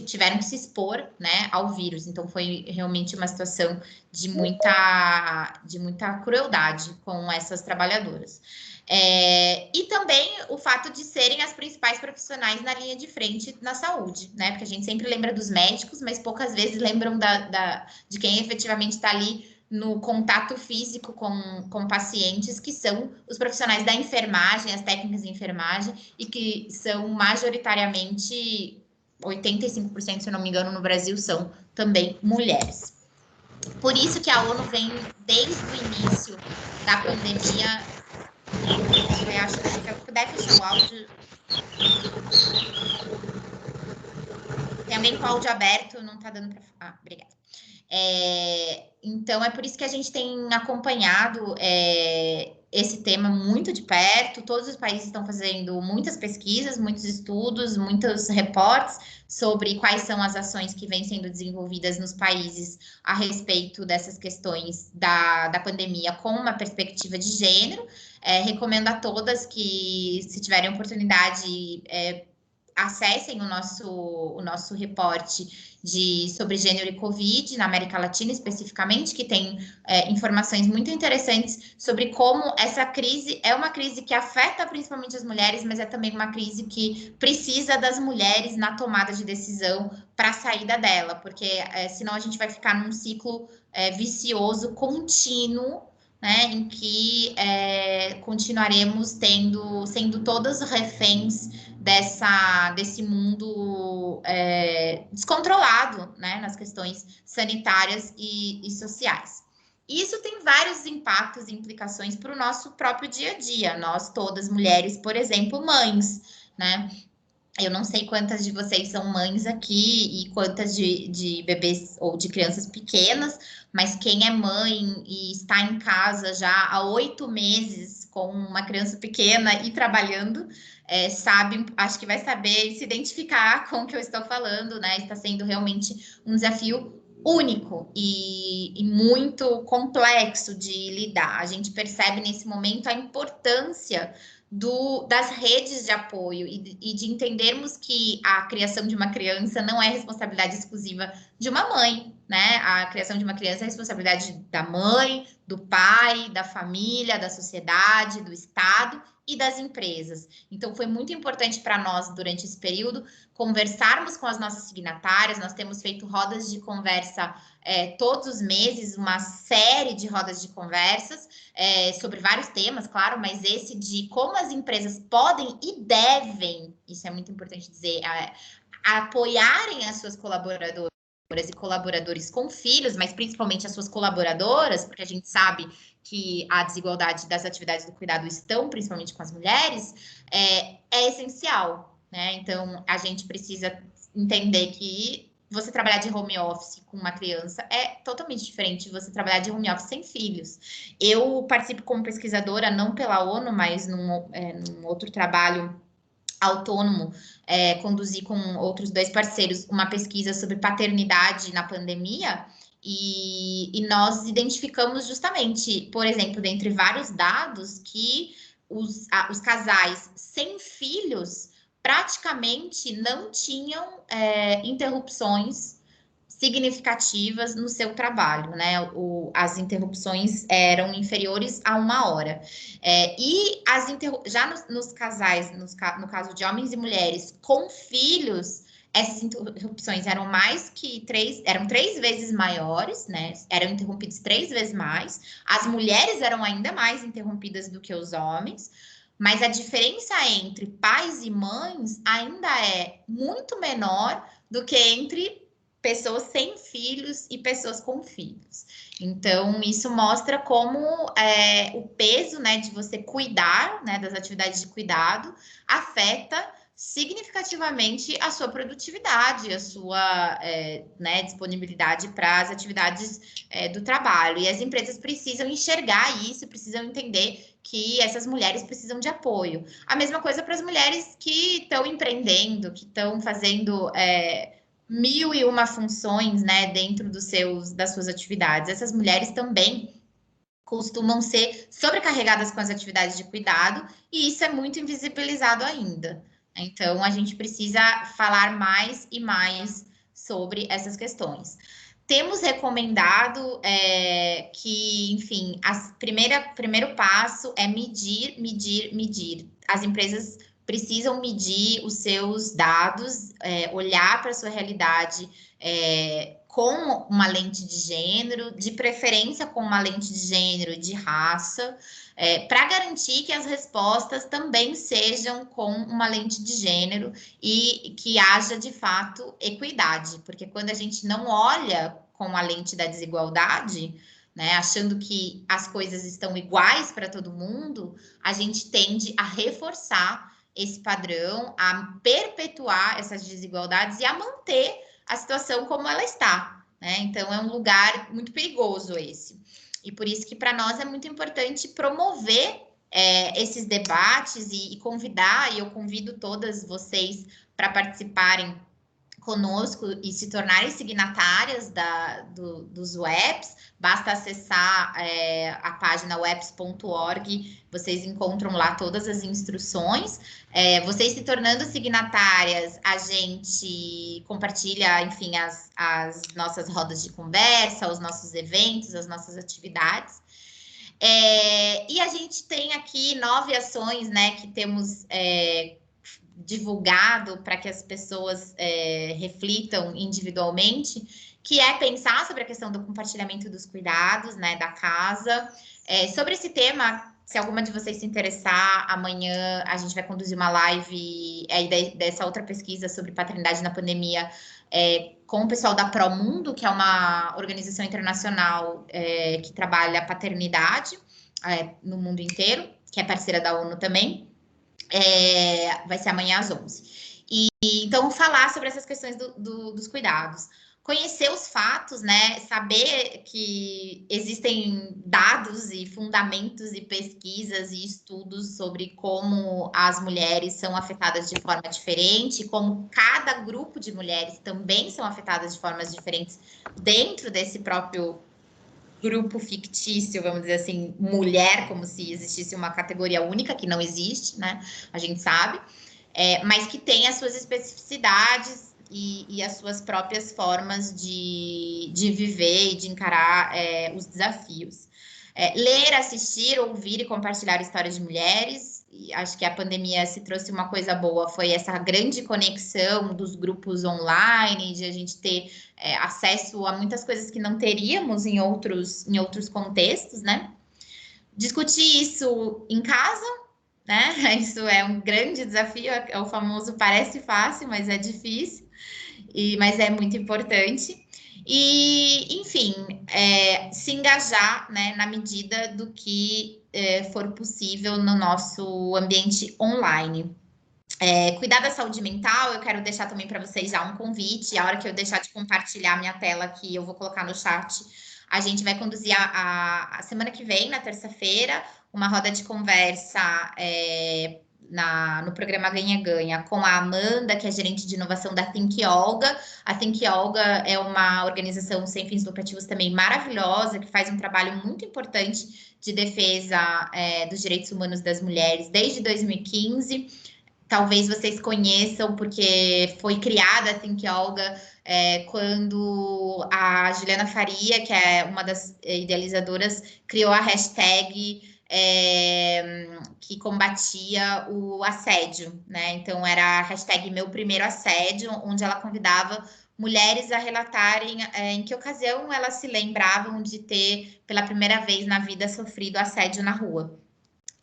tiveram que se expor, né, ao vírus. Então, foi realmente uma situação de muita crueldade com essas trabalhadoras. E também o fato de serem as principais profissionais na linha de frente na saúde, né? Porque a gente sempre lembra dos médicos, mas poucas vezes lembram de quem efetivamente está ali no contato físico com pacientes, que são os profissionais da enfermagem, as técnicas de enfermagem, e que são majoritariamente 85%, se eu não me engano, no Brasil, são também mulheres. Por isso que a ONU vem, desde o início da pandemia, Eu acho que se eu puder fechar o áudio. Tem alguém com o áudio aberto, não está dando para. Ah, obrigada. Então, é por isso que a gente tem acompanhado esse tema muito de perto. Todos os países estão fazendo muitas pesquisas, muitos estudos, muitos reportes sobre quais são as ações que vêm sendo desenvolvidas nos países a respeito dessas questões da pandemia com uma perspectiva de gênero. Recomendo a todas que, se tiverem oportunidade, acessem o nosso reporte sobre gênero e Covid na América Latina, especificamente, que tem informações muito interessantes sobre como essa crise é uma crise que afeta principalmente as mulheres, mas é também uma crise que precisa das mulheres na tomada de decisão para a saída dela, porque senão a gente vai ficar num ciclo vicioso contínuo, né, em que continuaremos sendo todas reféns desse mundo descontrolado, né, nas questões sanitárias e sociais. Isso tem vários impactos e implicações para o nosso próprio dia a dia. Nós todas mulheres, por exemplo, mães, né? Eu não sei quantas de vocês são mães aqui e quantas de bebês ou de crianças pequenas, mas quem é mãe e está em casa já há 8 meses com uma criança pequena e trabalhando, sabe, acho que vai saber se identificar com o que eu estou falando, né? Está sendo realmente um desafio único e muito complexo de lidar. A gente percebe nesse momento a importância das redes de apoio e de entendermos que a criação de uma criança não é responsabilidade exclusiva de uma mãe, né? A criação de uma criança é responsabilidade da mãe, do pai, da família, da sociedade, do Estado e das empresas. Então, foi muito importante para nós, durante esse período, conversarmos com as nossas signatárias. Nós temos feito rodas de conversa todos os meses, uma série de rodas de conversas, sobre vários temas, claro, mas esse de como as empresas podem e devem, isso é muito importante dizer, apoiarem as suas colaboradoras e colaboradores com filhos, mas principalmente as suas colaboradoras, porque a gente sabe que a desigualdade das atividades do cuidado estão principalmente com as mulheres, é essencial, né? Então, a gente precisa entender que você trabalhar de home office com uma criança é totalmente diferente de você trabalhar de home office sem filhos. Eu participo como pesquisadora, não pela ONU, mas num outro trabalho autônomo, conduzi com outros 2 parceiros uma pesquisa sobre paternidade na pandemia, e nós identificamos justamente, por exemplo, dentre vários dados, que os casais sem filhos praticamente não tinham interrupções significativas no seu trabalho, né? As interrupções eram inferiores a 1 hora. E já nos casais, no caso de homens e mulheres com filhos, essas interrupções eram eram 3 vezes maiores, né? Eram interrompidos 3 vezes mais. As mulheres eram ainda mais interrompidas do que os homens. Mas a diferença entre pais e mães ainda é muito menor do que entre pessoas sem filhos e pessoas com filhos. Então, isso mostra como o peso, né, de você cuidar, né, das atividades de cuidado afeta significativamente a sua produtividade, a sua disponibilidade para as atividades do trabalho. E as empresas precisam enxergar isso, precisam entender que essas mulheres precisam de apoio. A mesma coisa para as mulheres que estão empreendendo, que estão fazendo 1001 funções, né, dentro das suas atividades. Essas mulheres também costumam ser sobrecarregadas com as atividades de cuidado, e isso é muito invisibilizado ainda. Então, a gente precisa falar mais e mais sobre essas questões. Temos recomendado que, enfim, primeiro passo é medir. As empresas precisam medir os seus dados, olhar para a sua realidade com uma lente de gênero, de preferência com uma lente de gênero e de raça, para garantir que as respostas também sejam com uma lente de gênero e que haja, de fato, equidade, porque quando a gente não olha com a lente da desigualdade, né? Achando que as coisas estão iguais para todo mundo, a gente tende a reforçar esse padrão, a perpetuar essas desigualdades e a manter a situação como ela está, né? Então, é um lugar muito perigoso esse. E por isso que para nós é muito importante promover esses debates e convidar, e eu convido todas vocês para participarem conosco e se tornarem signatárias dos WEPs, basta acessar a página weps.org, vocês encontram lá todas as instruções. Vocês se tornando signatárias, a gente compartilha, enfim, as nossas rodas de conversa, os nossos eventos, as nossas atividades. E a gente tem aqui 9 ações, né, que temos divulgado para que as pessoas reflitam individualmente, que é pensar sobre a questão do compartilhamento dos cuidados, né, da casa. Sobre esse tema, se alguma de vocês se interessar, amanhã a gente vai conduzir uma live dessa outra pesquisa sobre paternidade na pandemia com o pessoal da Promundo, que é uma organização internacional que trabalha a paternidade no mundo inteiro, que é parceira da ONU também. Vai ser amanhã às 11. Então, falar sobre essas questões dos cuidados. Conhecer os fatos, né? Saber que existem dados e fundamentos e pesquisas e estudos sobre como as mulheres são afetadas de forma diferente, como cada grupo de mulheres também são afetadas de formas diferentes dentro desse próprio grupo fictício, vamos dizer assim, mulher, como se existisse uma categoria única, que não existe, né? A gente sabe, mas que tem as suas especificidades e as suas próprias formas de viver e de encarar os desafios. Ler, assistir, ouvir e compartilhar histórias de mulheres. E acho que a pandemia se trouxe uma coisa boa, foi essa grande conexão dos grupos online, de a gente ter acesso a muitas coisas que não teríamos em outros contextos, né? Discutir isso em casa, né? Isso é um grande desafio, é o famoso parece fácil, mas é difícil, mas é muito importante. E, enfim, se engajar, né, na medida do que for possível no nosso ambiente online. Cuidar da saúde mental, eu quero deixar também para vocês já um convite. A hora que eu deixar de compartilhar minha tela aqui, eu vou colocar no chat. A gente vai conduzir a semana que vem, na terça-feira, uma roda de conversa no programa Ganha-Ganha com a Amanda, que é gerente de inovação da Think Olga. A Think Olga é uma organização sem fins lucrativos também maravilhosa, que faz um trabalho muito importante de defesa dos direitos humanos das mulheres desde 2015. Talvez vocês conheçam, porque foi criada a Think Olga quando a Juliana Faria, que é uma das idealizadoras, criou a hashtag que combatia o assédio, né? Então, era a hashtag Meu Primeiro Assédio, onde ela convidava mulheres a relatarem em que ocasião elas se lembravam de ter, pela primeira vez na vida, sofrido assédio na rua.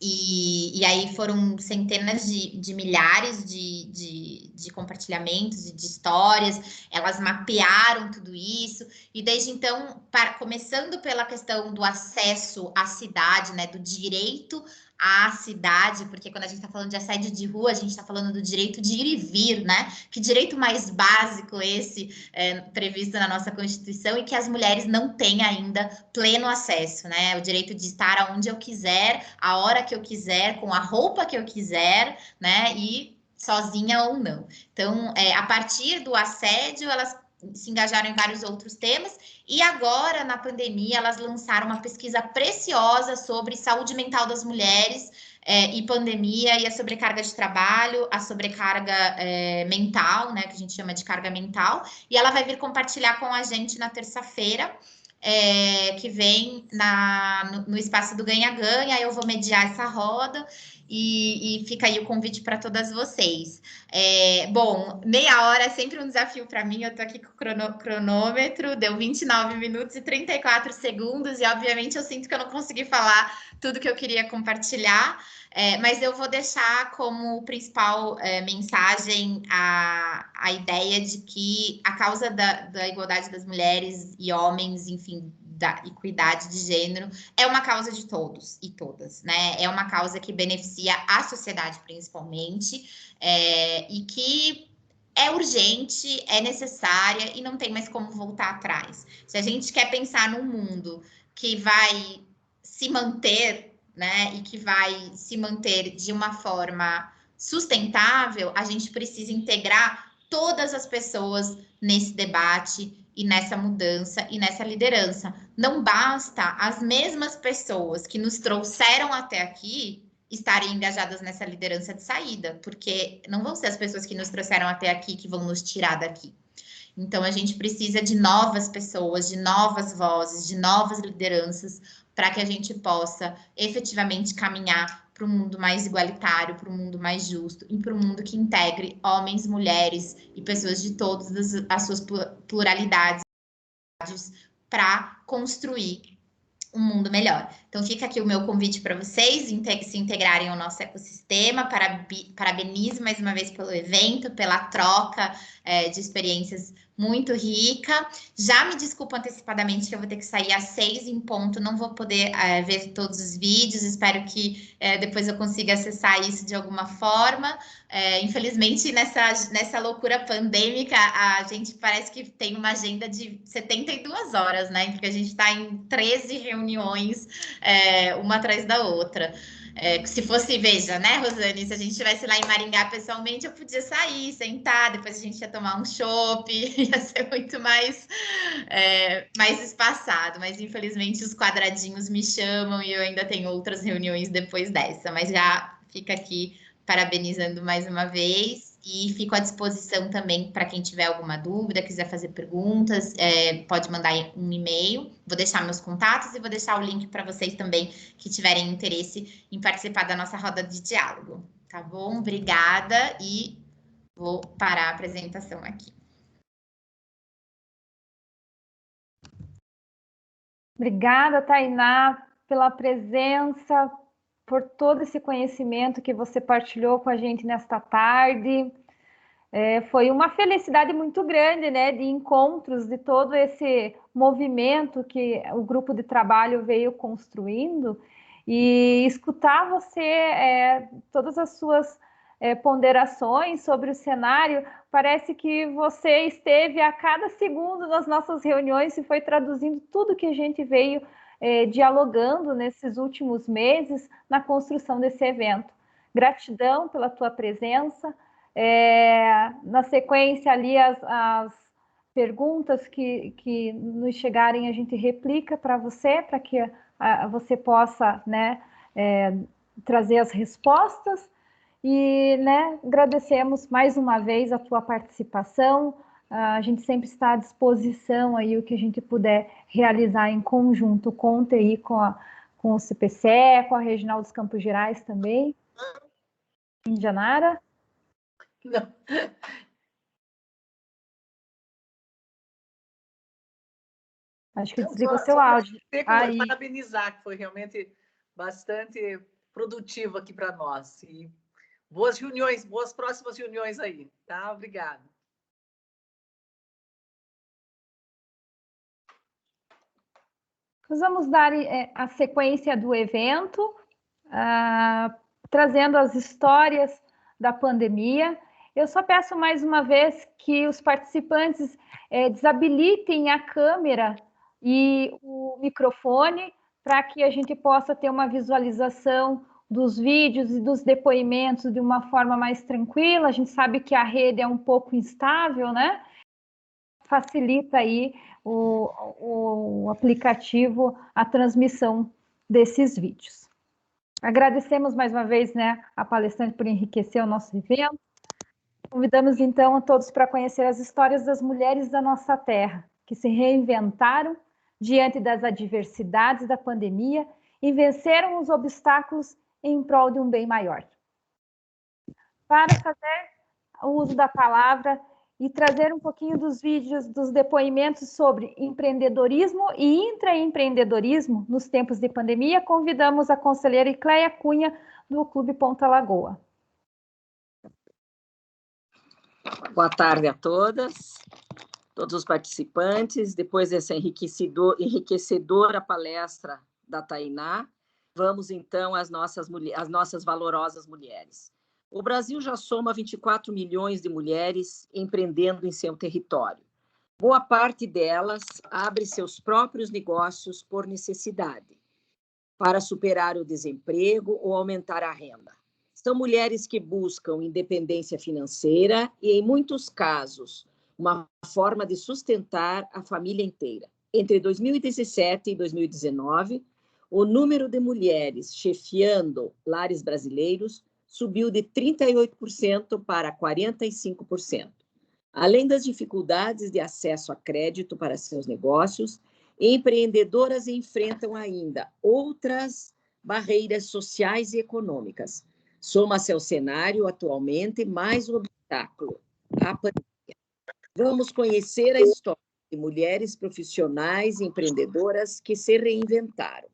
E aí foram centenas de milhares de compartilhamentos e de histórias, elas mapearam tudo isso, e desde então, começando pela questão do acesso à cidade, né, do direito à cidade, porque quando a gente está falando de assédio de rua, a gente está falando do direito de ir e vir, né? Que direito mais básico esse previsto na nossa Constituição e que as mulheres não têm ainda pleno acesso, né? O direito de estar aonde eu quiser, a hora que eu quiser, com a roupa que eu quiser, né? E sozinha ou não. Então, a partir do assédio, elas se engajaram em vários outros temas, e agora, na pandemia, elas lançaram uma pesquisa preciosa sobre saúde mental das mulheres e pandemia, e a sobrecarga de trabalho, a sobrecarga mental, né, que a gente chama de carga mental, e ela vai vir compartilhar com a gente na terça-feira, que vem no espaço do Ganha-Ganha. Eu vou mediar essa roda, e fica aí o convite para todas vocês. Bom, meia hora é sempre um desafio para mim, eu estou aqui com o cronômetro, deu 29 minutos e 34 segundos, e obviamente eu sinto que eu não consegui falar tudo que eu queria compartilhar, mas eu vou deixar como principal mensagem a ideia de que a causa da igualdade das mulheres e homens, enfim, da equidade de gênero é uma causa de todos e todas, né? É uma causa que beneficia a sociedade principalmente, e que é urgente, é necessária e não tem mais como voltar atrás. Se a gente quer pensar num mundo que vai se manter, né, e que vai se manter de uma forma sustentável, a gente precisa integrar todas as pessoas nesse debate e nessa mudança e nessa liderança. Não basta as mesmas pessoas que nos trouxeram até aqui estarem engajadas nessa liderança de saída, porque não vão ser as pessoas que nos trouxeram até aqui que vão nos tirar daqui. Então, a gente precisa de novas pessoas, de novas vozes, de novas lideranças, para que a gente possa efetivamente caminhar para um mundo mais igualitário, para um mundo mais justo e para um mundo que integre homens, mulheres e pessoas de todas as suas pluralidades para construir um mundo melhor. Então, fica aqui o meu convite para vocês se integrarem ao nosso ecossistema. Parabenizo mais uma vez pelo evento, pela troca de experiências muito rica. Já me desculpo antecipadamente que eu vou ter que sair às 6 em ponto, não vou poder ver todos os vídeos, espero que depois eu consiga acessar isso de alguma forma. Infelizmente, nessa loucura pandêmica, a gente parece que tem uma agenda de 72 horas, né? Porque a gente está em 13 reuniões, uma atrás da outra. Se fosse, veja, né, Rosane, se a gente estivesse lá em Maringá pessoalmente, eu podia sair, sentar, depois a gente ia tomar um chopp, ia ser muito mais espaçado, mas infelizmente os quadradinhos me chamam e eu ainda tenho outras reuniões depois dessa, mas já fica aqui parabenizando mais uma vez e fico à disposição também para quem tiver alguma dúvida, quiser fazer perguntas, pode mandar um e-mail, vou deixar meus contatos e vou deixar o link para vocês também que tiverem interesse em participar da nossa roda de diálogo, tá bom? Obrigada e vou parar a apresentação aqui. Obrigada, Tainá, pela presença, por todo esse conhecimento que você partilhou com a gente nesta tarde. Foi uma felicidade muito grande, né, de encontros, de todo esse movimento que o grupo de trabalho veio construindo, e escutar você, todas as suas ponderações sobre o cenário, parece que você esteve a cada segundo nas nossas reuniões e foi traduzindo tudo que a gente veio dialogando nesses últimos meses na construção desse evento. Gratidão pela tua presença. Na sequência ali, as perguntas que nos chegarem, a gente replica para você, para que você possa, né, trazer as respostas. E, né, agradecemos mais uma vez a tua participação. A gente sempre está à disposição aí, o que a gente puder realizar em conjunto com o TI, com o CPCE, com a Regional dos Campos Gerais também. Indianara? Não. Acho que desligou seu áudio. Parabenizar, que foi realmente bastante produtivo aqui para nós. E boas reuniões, boas próximas reuniões aí, tá? Obrigada. Nós vamos dar a sequência do evento, trazendo as histórias da pandemia. Eu só peço mais uma vez que os participantes desabilitem a câmera e o microfone para que a gente possa ter uma visualização dos vídeos e dos depoimentos de uma forma mais tranquila. A gente sabe que a rede é um pouco instável, né? Facilita aí o aplicativo a transmissão desses vídeos. Agradecemos mais uma vez, né, a palestrante por enriquecer o nosso evento. Convidamos então a todos para conhecer as histórias das mulheres da nossa terra, que se reinventaram diante das adversidades da pandemia e venceram os obstáculos em prol de um bem maior. Para fazer o uso da palavra e trazer um pouquinho dos vídeos, dos depoimentos sobre empreendedorismo e intraempreendedorismo nos tempos de pandemia, convidamos a conselheira Icleia Cunha, do Clube Ponta Lagoa. Boa tarde a todas. todos os participantes. Depois dessa enriquecedora palestra da Tainá, vamos então às nossas valorosas mulheres. O Brasil já soma 24 milhões de mulheres empreendendo em seu território. Boa parte delas abre seus próprios negócios por necessidade, para superar o desemprego ou aumentar a renda. São mulheres que buscam independência financeira e, em muitos casos, uma forma de sustentar a família inteira. Entre 2017 e 2019, o número de mulheres chefiando lares brasileiros subiu de 38% para 45%. Além das dificuldades de acesso a crédito para seus negócios, empreendedoras enfrentam ainda outras barreiras sociais e econômicas. Soma-se ao cenário atualmente mais um obstáculo, a pandemia. Vamos conhecer a história de mulheres profissionais e empreendedoras que se reinventaram.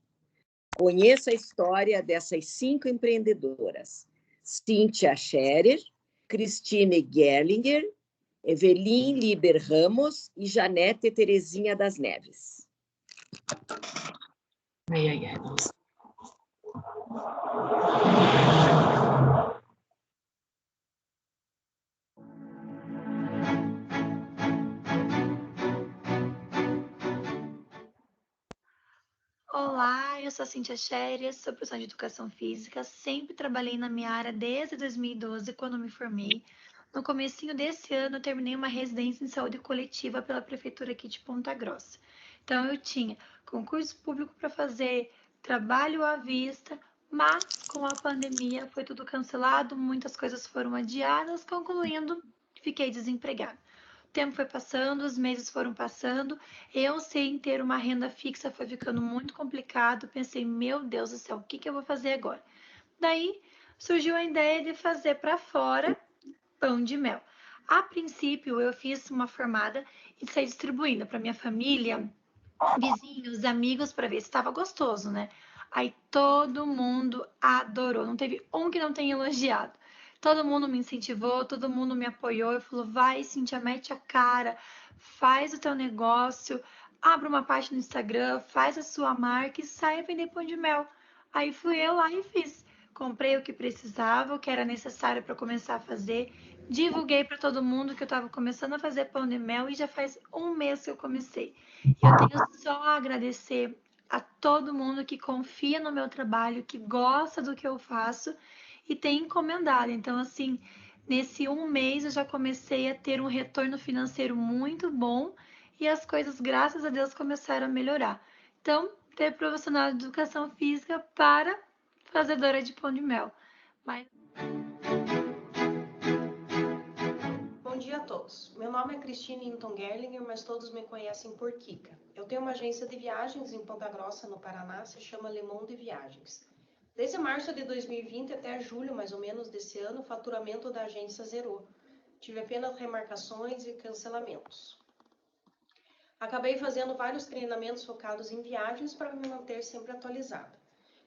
Conheça a história dessas 5 empreendedoras: Cíntia Scherer, Cristine Gerlinger, Evelyn Liber Ramos e Janete Terezinha das Neves. Olá, eu sou a Cíntia Scherer, sou professora de Educação Física, sempre trabalhei na minha área desde 2012, quando me formei. No comecinho desse ano, eu terminei uma residência em saúde coletiva pela prefeitura aqui de Ponta Grossa. Então, eu tinha concurso público para fazer, trabalho à vista, mas com a pandemia foi tudo cancelado, muitas coisas foram adiadas, concluindo, fiquei desempregada. O tempo foi passando, os meses foram passando, eu sem ter uma renda fixa foi ficando muito complicado. Pensei, meu Deus do céu, o que eu vou fazer agora? Daí surgiu a ideia de fazer para fora pão de mel. A princípio, eu fiz uma formada e saí distribuindo para minha família, vizinhos, amigos, para ver se estava gostoso, né? Aí todo mundo adorou, não teve um que não tenha elogiado. Todo mundo me incentivou, todo mundo me apoiou e falou: vai, Cíntia, mete a cara, faz o teu negócio, abre uma página no Instagram, faz a sua marca e sai a vender pão de mel. Aí fui eu lá e fiz. Comprei o que precisava, o que era necessário para começar a fazer, divulguei para todo mundo que eu estava começando a fazer pão de mel e já faz um mês que eu comecei. E eu tenho só a agradecer a todo mundo que confia no meu trabalho, que gosta do que eu faço e tem encomendado. Então, assim, nesse um mês eu já comecei a ter um retorno financeiro muito bom e as coisas, graças a Deus, começaram a melhorar. Então, ter profissional de educação física para fazedora de pão de mel. Bom dia a todos. Meu nome é Cristine Hinton Gerlinger, mas todos me conhecem por Kika. Eu tenho uma agência de viagens em Ponta Grossa, no Paraná, se chama Le Monde Viagens. Desde março de 2020 até julho, mais ou menos, desse ano, o faturamento da agência zerou. Tive apenas remarcações e cancelamentos. Acabei fazendo vários treinamentos focados em viagens para me manter sempre atualizada.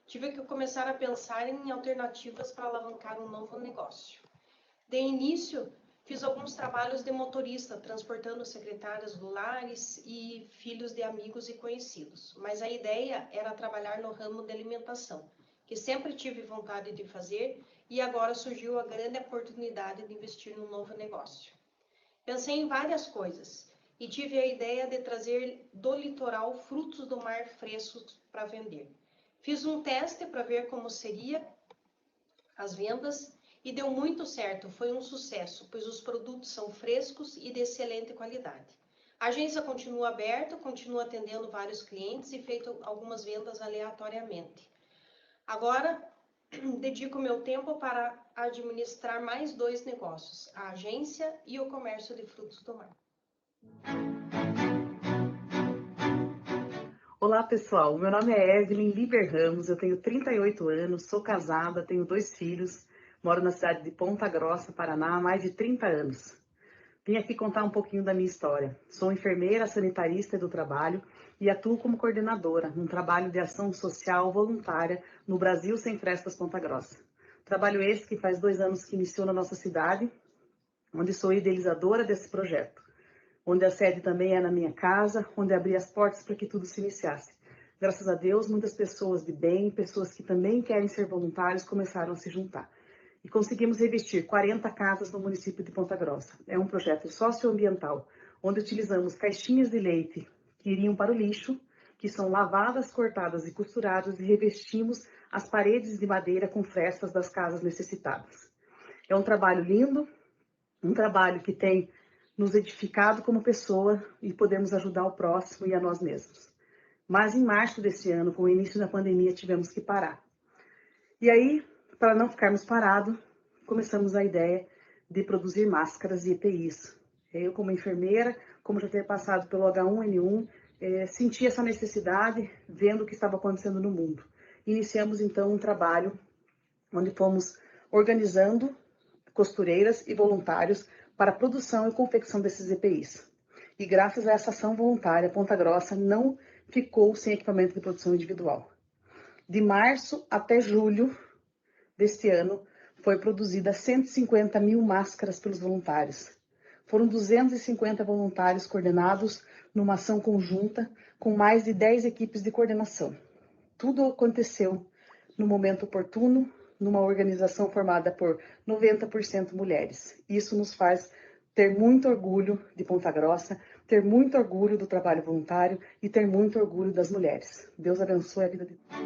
Tive que começar a pensar em alternativas para alavancar um novo negócio. De início, fiz alguns trabalhos de motorista, transportando secretárias do lares e filhos de amigos e conhecidos. Mas a ideia era trabalhar no ramo de alimentação, que sempre tive vontade de fazer, e agora surgiu a grande oportunidade de investir num novo negócio. Pensei em várias coisas e tive a ideia de trazer do litoral frutos do mar frescos para vender. Fiz um teste para ver como seria as vendas e deu muito certo, foi um sucesso, pois os produtos são frescos e de excelente qualidade. A agência continua aberta, continua atendendo vários clientes e feito algumas vendas aleatoriamente. Agora, dedico meu tempo para administrar mais 2 negócios, a agência e o comércio de frutos do mar. Olá, pessoal. Meu nome é Evelyn Liber Ramos, eu tenho 38 anos, sou casada, tenho 2 filhos, moro na cidade de Ponta Grossa, Paraná, há mais de 30 anos. Vim aqui contar um pouquinho da minha história. Sou enfermeira sanitarista do trabalho e atuo como coordenadora num trabalho de ação social voluntária no Brasil Sem Frestas Ponta Grossa. Trabalho esse que faz 2 anos que iniciou na nossa cidade, onde sou idealizadora desse projeto, onde a sede também é na minha casa, onde abri as portas para que tudo se iniciasse. Graças a Deus, muitas pessoas de bem, pessoas que também querem ser voluntários, começaram a se juntar. E conseguimos revestir 40 casas no município de Ponta Grossa. É um projeto socioambiental, onde utilizamos caixinhas de leite que iriam para o lixo, que são lavadas, cortadas e costuradas, e revestimos as paredes de madeira com frestas das casas necessitadas. É um trabalho lindo, um trabalho que tem nos edificado como pessoa e podemos ajudar o próximo e a nós mesmos. Mas em março desse ano, com o início da pandemia, tivemos que parar. E aí, para não ficarmos parados, começamos a ideia de produzir máscaras e EPIs. Eu, como enfermeira, como já ter passado pelo H1N1, senti essa necessidade, vendo o que estava acontecendo no mundo. Iniciamos, então, um trabalho onde fomos organizando costureiras e voluntários para a produção e confecção desses EPIs. E graças a essa ação voluntária, Ponta Grossa não ficou sem equipamento de produção individual. De março até julho deste ano, foi produzida 150 mil máscaras pelos voluntários. Foram 250 voluntários coordenados numa ação conjunta com mais de 10 equipes de coordenação. Tudo aconteceu no momento oportuno, numa organização formada por 90% mulheres. Isso nos faz ter muito orgulho de Ponta Grossa, ter muito orgulho do trabalho voluntário e ter muito orgulho das mulheres. Deus abençoe a vida de todos.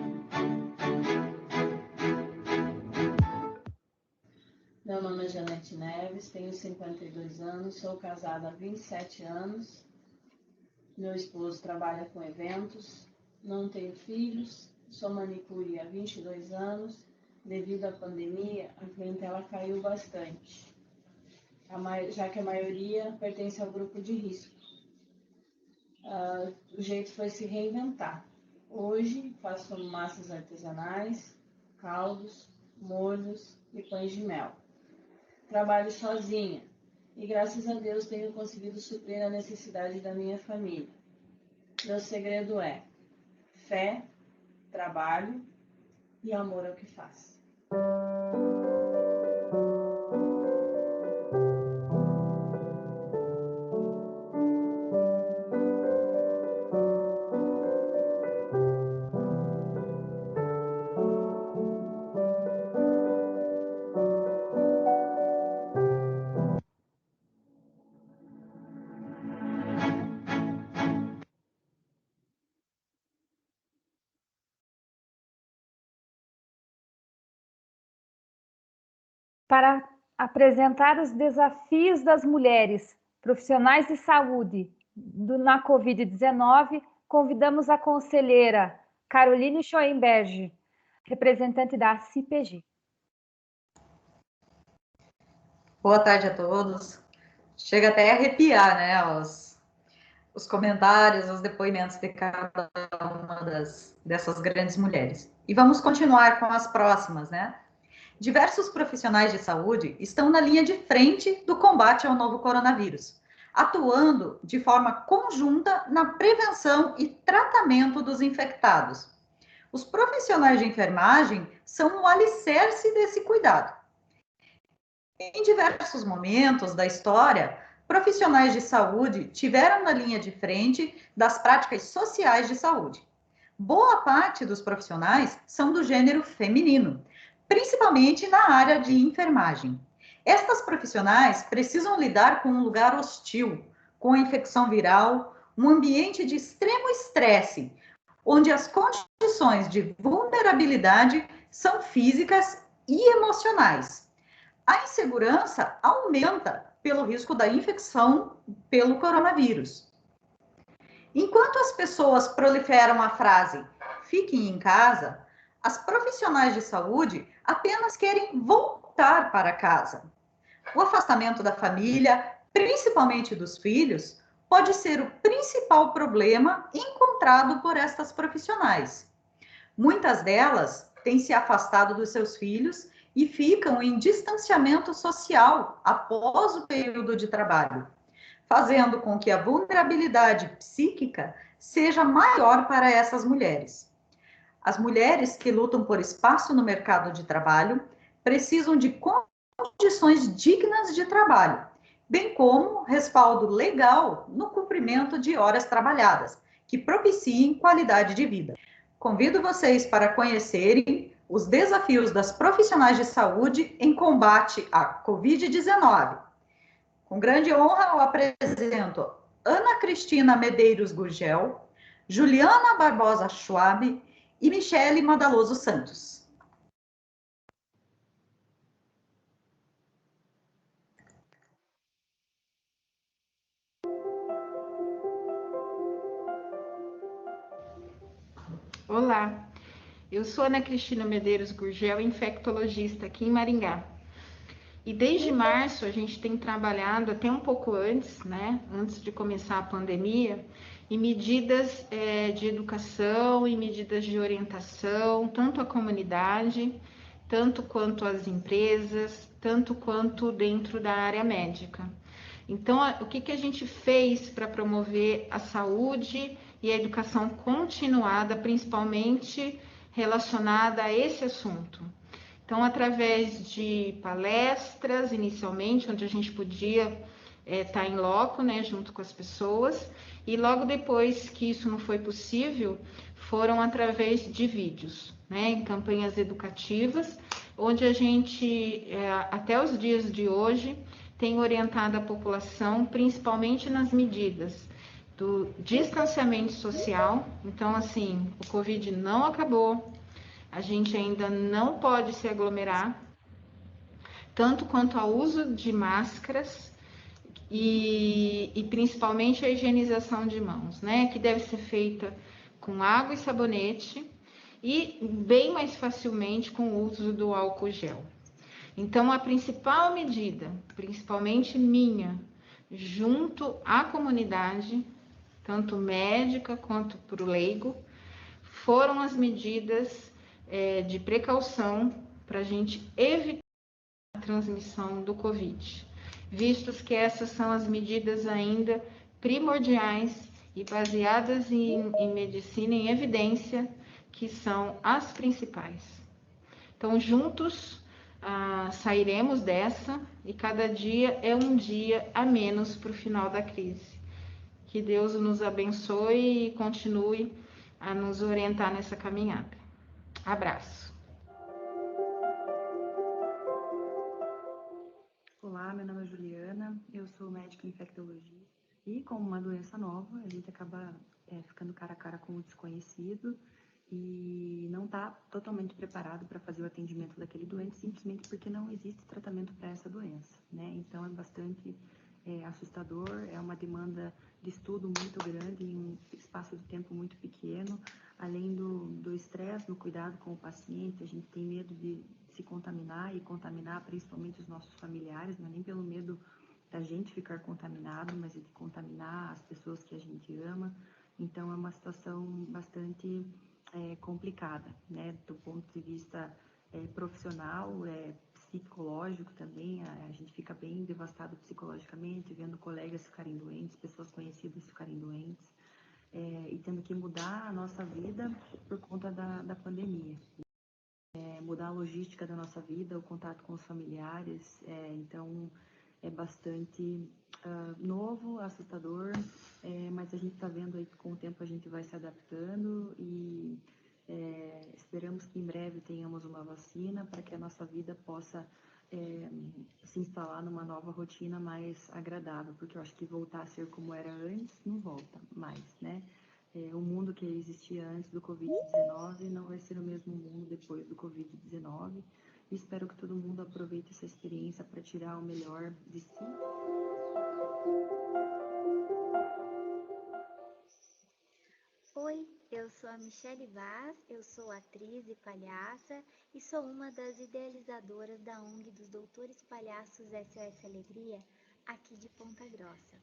Meu nome é Janete Neves, tenho 52 anos, sou casada há 27 anos. Meu esposo trabalha com eventos, não tenho filhos, sou manicure há 22 anos. Devido à pandemia, a clientela caiu bastante, já que a maioria pertence ao grupo de risco. O jeito foi se reinventar. Hoje faço massas artesanais, caldos, molhos e pães de mel. Trabalho sozinha e, graças a Deus, tenho conseguido suprir a necessidade da minha família. Meu segredo é fé, trabalho e amor ao que faz. Para apresentar os desafios das mulheres profissionais de saúde na Covid-19, convidamos a conselheira Caroline Schoenberg, representante da CIPG. Boa tarde a todos. Chega até a arrepiar, né, os comentários, os depoimentos de cada uma dessas grandes mulheres. E vamos continuar com as próximas, né? Diversos profissionais de saúde estão na linha de frente do combate ao novo coronavírus, atuando de forma conjunta na prevenção e tratamento dos infectados. Os profissionais de enfermagem são o alicerce desse cuidado. Em diversos momentos da história, profissionais de saúde tiveram na linha de frente das práticas sociais de saúde. Boa parte dos profissionais são do gênero feminino, principalmente na área de enfermagem. Estas profissionais precisam lidar com um lugar hostil, com a infecção viral, um ambiente de extremo estresse, onde as condições de vulnerabilidade são físicas e emocionais. A insegurança aumenta pelo risco da infecção pelo coronavírus. Enquanto as pessoas proliferam a frase "fiquem em casa", as profissionais de saúde apenas querem voltar para casa. O afastamento da família, principalmente dos filhos, pode ser o principal problema encontrado por estas profissionais. Muitas delas têm se afastado dos seus filhos e ficam em distanciamento social após o período de trabalho, fazendo com que a vulnerabilidade psíquica seja maior para essas mulheres. As mulheres que lutam por espaço no mercado de trabalho precisam de condições dignas de trabalho, bem como respaldo legal no cumprimento de horas trabalhadas, que propiciem qualidade de vida. Convido vocês para conhecerem os desafios das profissionais de saúde em combate à Covid-19. Com grande honra, eu apresento Ana Cristina Medeiros Gurgel, Juliana Barbosa Schwab e Michele Madaloso Santos. Olá, eu sou Ana Cristina Medeiros Gurgel, infectologista aqui em Maringá. E desde março a gente tem trabalhado, até um pouco antes, né, antes de começar a pandemia, em medidas de educação e medidas de orientação, tanto à comunidade, tanto quanto às empresas, tanto quanto dentro da área médica. Então, o que a gente fez para promover a saúde e a educação continuada, principalmente relacionada a esse assunto? Então, através de palestras, inicialmente, onde a gente podia estar em loco, né, junto com as pessoas, e logo depois que isso não foi possível, foram através de vídeos, né, em campanhas educativas, onde a gente, até os dias de hoje, tem orientado a população, principalmente nas medidas do distanciamento social. Então, assim, o Covid não acabou, a gente ainda não pode se aglomerar, tanto quanto ao uso de máscaras e principalmente a higienização de mãos, né? Que deve ser feita com água e sabonete e bem mais facilmente com o uso do álcool gel. Então, a principal medida, principalmente minha, junto à comunidade, tanto médica quanto para o leigo, foram as medidas de precaução para a gente evitar a transmissão do Covid, vistos que essas são as medidas ainda primordiais e baseadas em medicina, em evidência, que são as principais. Então, juntos, sairemos dessa e cada dia é um dia a menos para o final da crise. Que Deus nos abençoe e continue a nos orientar nessa caminhada. Abraço. Olá, meu nome é Juliana, eu sou médica infectologista e como uma doença nova, a gente acaba ficando cara a cara com o desconhecido e não está totalmente preparado para fazer o atendimento daquele doente, simplesmente porque não existe tratamento para essa doença, né? Então é bastante assustador, é uma demanda de estudo muito grande em um espaço de tempo muito pequeno, além do estresse no cuidado com o paciente, a gente tem medo de se contaminar e contaminar principalmente os nossos familiares, não é nem pelo medo da gente ficar contaminado, mas de contaminar as pessoas que a gente ama. Então é uma situação bastante complicada, né, do ponto de vista profissional, psicológico também, a gente fica bem devastado psicologicamente, vendo colegas ficarem doentes, pessoas conhecidas ficarem doentes, e tendo que mudar a nossa vida por conta da pandemia. Mudar a logística da nossa vida, o contato com os familiares, então é bastante novo, assustador, mas a gente está vendo aí que com o tempo a gente vai se adaptando e esperamos que em breve tenhamos uma vacina para que a nossa vida possa se instalar numa nova rotina mais agradável, porque eu acho que voltar a ser como era antes não volta mais, né? O mundo que existia antes do Covid-19 não vai ser o mesmo mundo depois do Covid-19. Espero que todo mundo aproveite essa experiência para tirar o melhor de si. Oi, eu sou a Michele Vaz, eu sou atriz e palhaça e sou uma das idealizadoras da ONG dos Doutores Palhaços SOS Alegria, aqui de Ponta Grossa.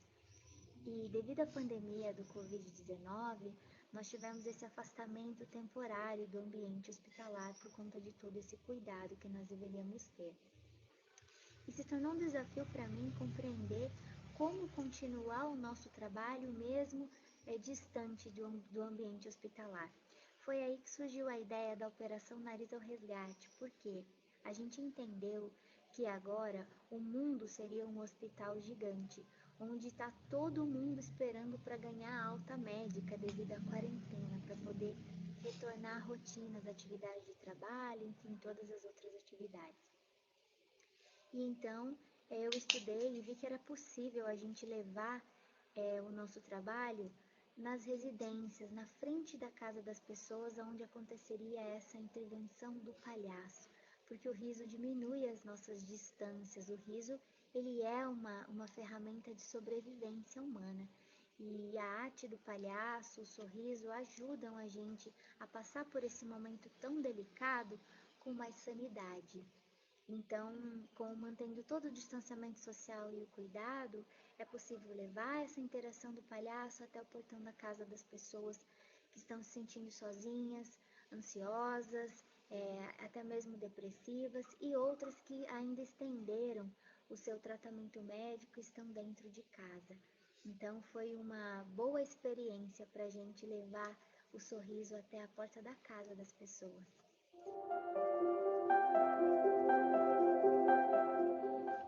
E devido à pandemia do Covid-19, nós tivemos esse afastamento temporário do ambiente hospitalar por conta de todo esse cuidado que nós deveríamos ter. E se tornou um desafio para mim compreender como continuar o nosso trabalho mesmo distante do ambiente hospitalar. Foi aí que surgiu a ideia da Operação Nariz ao Resgate, porque a gente entendeu que agora o mundo seria um hospital gigante, onde está todo mundo esperando para ganhar alta médica devido à quarentena, para poder retornar à rotina, às atividades de trabalho, enfim, todas as outras atividades. E então eu estudei e vi que era possível a gente levar o nosso trabalho nas residências, na frente da casa das pessoas, onde aconteceria essa intervenção do palhaço, porque o riso diminui as nossas distâncias. O riso, ele é uma ferramenta de sobrevivência humana. E a arte do palhaço, o sorriso, ajudam a gente a passar por esse momento tão delicado com mais sanidade. Então, mantendo todo o distanciamento social e o cuidado, é possível levar essa interação do palhaço até o portão da casa das pessoas que estão se sentindo sozinhas, ansiosas, até mesmo depressivas, e outras que ainda estenderam o seu tratamento médico e estão dentro de casa. Então, foi uma boa experiência para a gente levar o sorriso até a porta da casa das pessoas.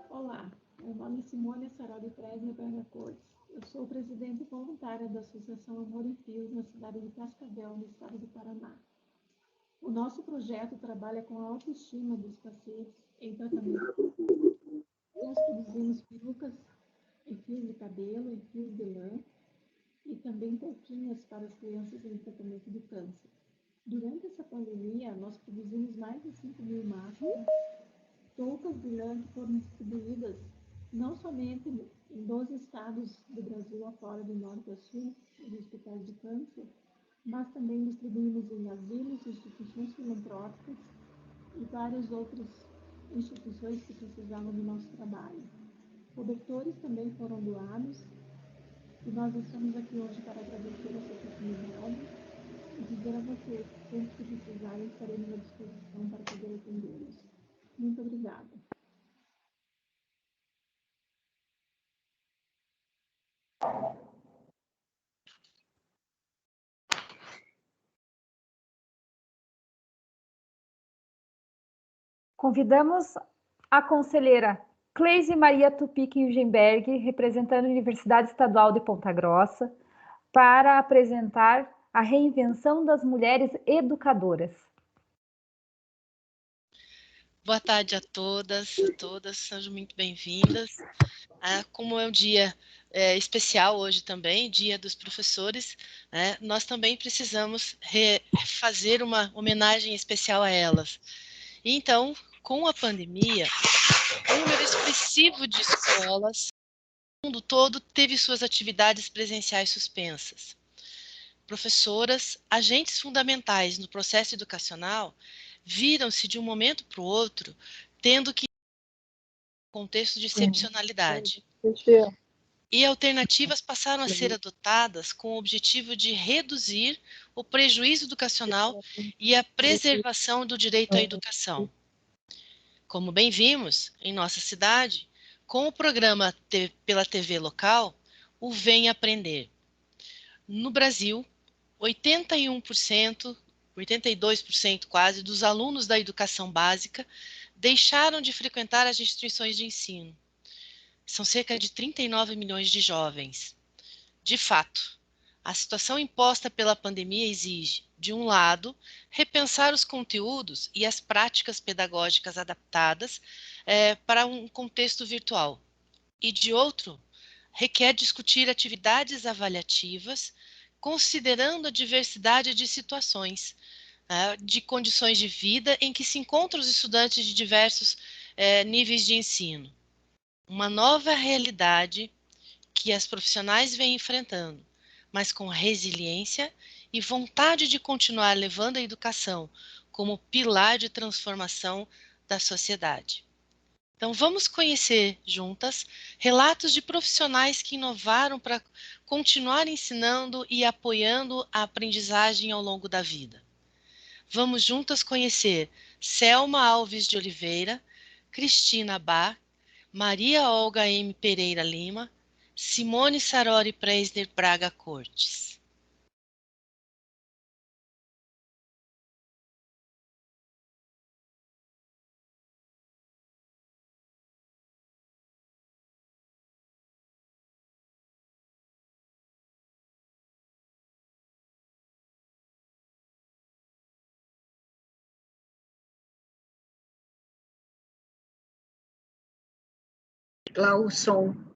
Olá, meu nome é Simone Saroli Presner Berga Cortes. Eu sou presidente voluntária da Associação Amor em Fios na cidade de Cascavel, no estado do Paraná. O nosso projeto trabalha com a autoestima dos pacientes em tratamento. Nós produzimos perucas em fios de cabelo, em fios de lã e também touquinhas para as crianças em tratamento de câncer. Durante essa pandemia, nós produzimos mais de 5.000 máscaras, toucas de lã que foram distribuídas não somente em 12 estados do Brasil afora, do norte a sul, nos hospitais de câncer, mas também distribuímos em asilos, instituições filantrópicas e várias outras instituições que precisavam do nosso trabalho. Cobertores também foram doados e nós estamos aqui hoje para agradecer essa oportunidade e dizer a vocês que sempre que precisarem estaremos à disposição para poder atendê-los. Muito obrigada. Convidamos a conselheira Cleise Maria Tupik-Hugenberg, representando a Universidade Estadual de Ponta Grossa, para apresentar a reinvenção das mulheres educadoras. Boa tarde a todas, sejam muito bem-vindas. Como é um dia especial hoje também, Dia dos Professores, nós também precisamos fazer uma homenagem especial a elas. E então, com a pandemia, um número expressivo de escolas no mundo todo teve suas atividades presenciais suspensas. Professoras, agentes fundamentais no processo educacional, viram-se de um momento para o outro, tendo que contexto de excepcionalidade. E alternativas passaram a ser adotadas com o objetivo de reduzir o prejuízo educacional e a preservação do direito à educação. Como bem vimos, em nossa cidade, com o programa pela TV local, o Vem Aprender. No Brasil, 81%, 82% quase, dos alunos da educação básica deixaram de frequentar as instituições de ensino. São cerca de 39 milhões de jovens. De fato, a situação imposta pela pandemia exige, de um lado, repensar os conteúdos e as práticas pedagógicas adaptadas para um contexto virtual. E, de outro, requer discutir atividades avaliativas, considerando a diversidade de situações, de condições de vida em que se encontram os estudantes de diversos níveis de ensino. Uma nova realidade que as profissionais vêm enfrentando, mas com resiliência e vontade de continuar levando a educação como pilar de transformação da sociedade. Então, vamos conhecer juntas relatos de profissionais que inovaram para continuar ensinando e apoiando a aprendizagem ao longo da vida. Vamos juntas conhecer Selma Alves de Oliveira, Cristina Bach, Maria Olga M. Pereira Lima, Simone Sarori Presner Braga Cortes. Clausson.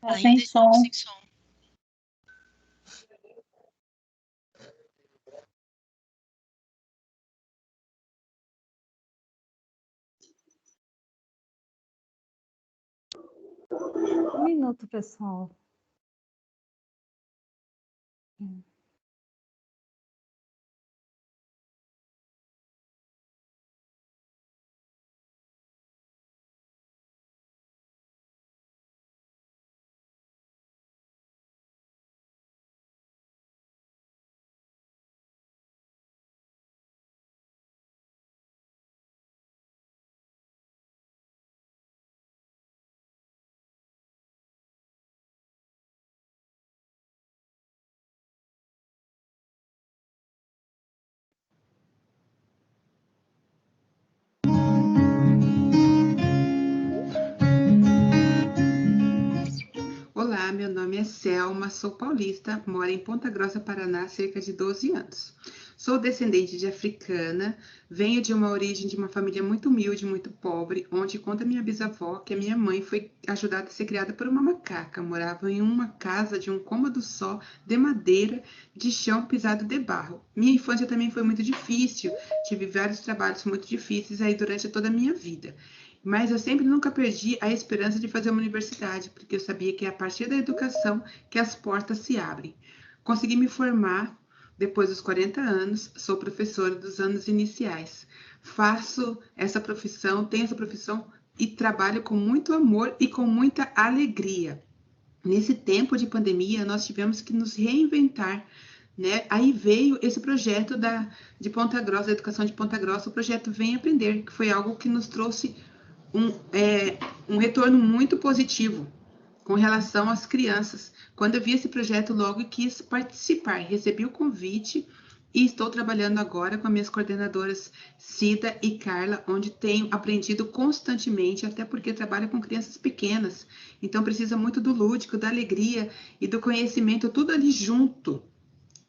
Ainda estamos sem som. Um minuto, pessoal. Olá, meu nome é Selma, sou paulista, moro em Ponta Grossa, Paraná, há cerca de 12 anos. Sou descendente de africana, venho de uma origem de uma família muito humilde, muito pobre, onde conta minha bisavó que a minha mãe foi ajudada a ser criada por uma macaca. Morava em uma casa de um cômodo só, de madeira, de chão pisado de barro. Minha infância também foi muito difícil, tive vários trabalhos muito difíceis aí durante toda a minha vida. Mas eu sempre nunca perdi a esperança de fazer uma universidade, porque eu sabia que é a partir da educação que as portas se abrem. Consegui me formar depois dos 40 anos, sou professora dos anos iniciais. Faço essa profissão, tenho essa profissão e trabalho com muito amor e com muita alegria. Nesse tempo de pandemia, nós tivemos que nos reinventar, né? Aí veio esse projeto de Ponta Grossa, da educação de Ponta Grossa, o projeto Vem Aprender, que foi algo que nos trouxe um retorno muito positivo com relação às crianças. Quando eu vi esse projeto, logo quis participar, recebi o convite e estou trabalhando agora com as minhas coordenadoras Cida e Carla, onde tenho aprendido constantemente, até porque trabalho com crianças pequenas, então precisa muito do lúdico, da alegria e do conhecimento, tudo ali junto.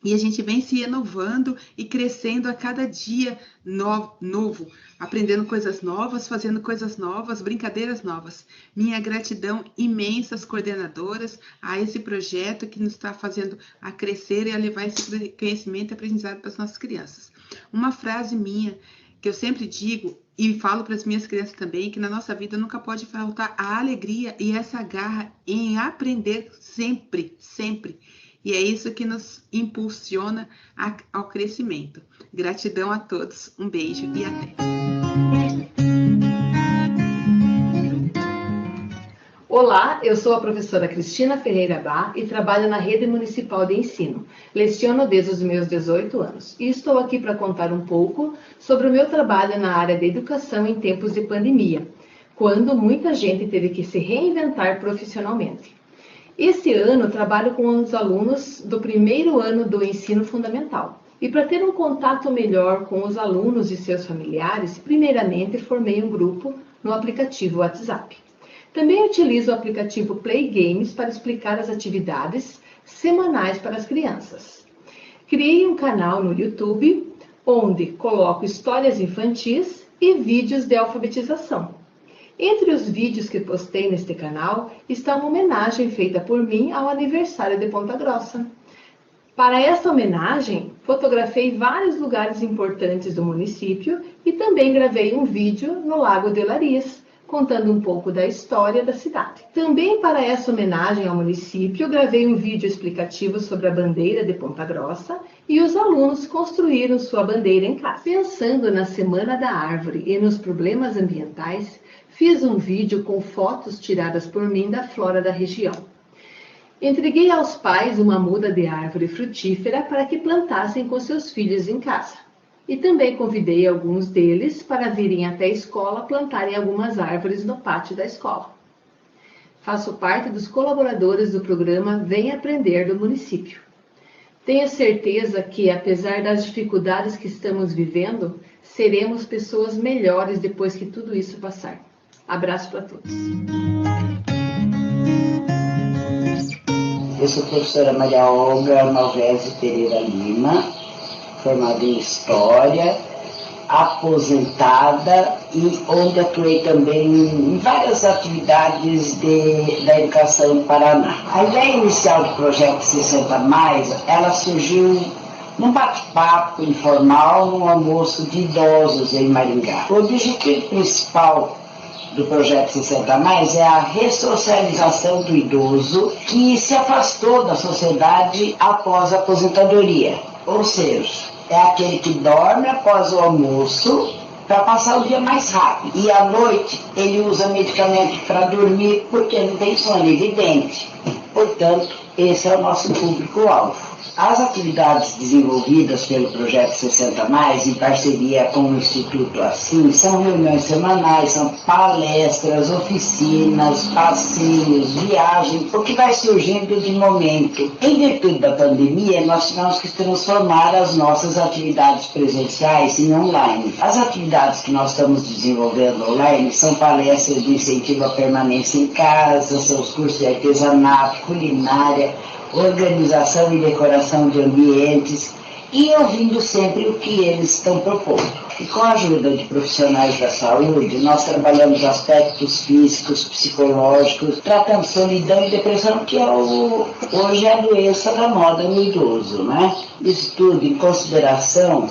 E a gente vem se renovando e crescendo a cada dia novo, aprendendo coisas novas, fazendo coisas novas, brincadeiras novas. Minha gratidão imensa às coordenadoras, a esse projeto que nos está fazendo a crescer e a levar esse conhecimento e aprendizado para as nossas crianças. Uma frase minha que eu sempre digo e falo para as minhas crianças também, que na nossa vida nunca pode faltar a alegria e essa garra em aprender sempre, sempre. E é isso que nos impulsiona ao crescimento. Gratidão a todos, um beijo e até. Olá, eu sou a professora Cristina Ferreira Bá e trabalho na Rede Municipal de Ensino. Leciono desde os meus 18 anos e estou aqui para contar um pouco sobre o meu trabalho na área de educação em tempos de pandemia, quando muita gente teve que se reinventar profissionalmente. Esse ano, trabalho com os alunos do primeiro ano do ensino fundamental. E para ter um contato melhor com os alunos e seus familiares, primeiramente formei um grupo no aplicativo WhatsApp. Também utilizo o aplicativo Play Games para explicar as atividades semanais para as crianças. Criei um canal no YouTube, onde coloco histórias infantis e vídeos de alfabetização. Entre os vídeos que postei neste canal está uma homenagem feita por mim ao aniversário de Ponta Grossa. Para esta homenagem, fotografei vários lugares importantes do município e também gravei um vídeo no Lago de Lariz, contando um pouco da história da cidade. Também para essa homenagem ao município, gravei um vídeo explicativo sobre a bandeira de Ponta Grossa e os alunos construíram sua bandeira em casa. Pensando na Semana da Árvore e nos problemas ambientais, fiz um vídeo com fotos tiradas por mim da flora da região. Entreguei aos pais uma muda de árvore frutífera para que plantassem com seus filhos em casa. E também convidei alguns deles para virem até a escola plantarem algumas árvores no pátio da escola. Faço parte dos colaboradores do programa Vem Aprender do município. Tenho certeza que, apesar das dificuldades que estamos vivendo, seremos pessoas melhores depois que tudo isso passar. Abraço para todos. Eu sou a professora Maria Olga Malvese Pereira Lima, formada em História, aposentada e onde atuei também em várias atividades da educação no Paraná. A ideia inicial do projeto 60+, ela surgiu num bate-papo informal, num almoço de idosos em Maringá. O objetivo principal do projeto 60+, é a ressocialização do idoso que se afastou da sociedade após a aposentadoria. Ou seja, é aquele que dorme após o almoço para passar o dia mais rápido. E à noite ele usa medicamento para dormir porque não tem sono, é evidente. Portanto, esse é o nosso público-alvo. As atividades desenvolvidas pelo Projeto 60+, em parceria com o Instituto Assim, são reuniões semanais, são palestras, oficinas, passeios, viagens, o que vai surgindo de momento. Em virtude da pandemia, nós tivemos que transformar as nossas atividades presenciais em online. As atividades que nós estamos desenvolvendo online são palestras de incentivo à permanência em casa, são os cursos de artesanato, culinária, organização e decoração de ambientes e ouvindo sempre o que eles estão propondo. E com a ajuda de profissionais da saúde, nós trabalhamos aspectos físicos, psicológicos, tratando solidão e depressão, que hoje é a doença da moda no idoso, né? Isso tudo em consideração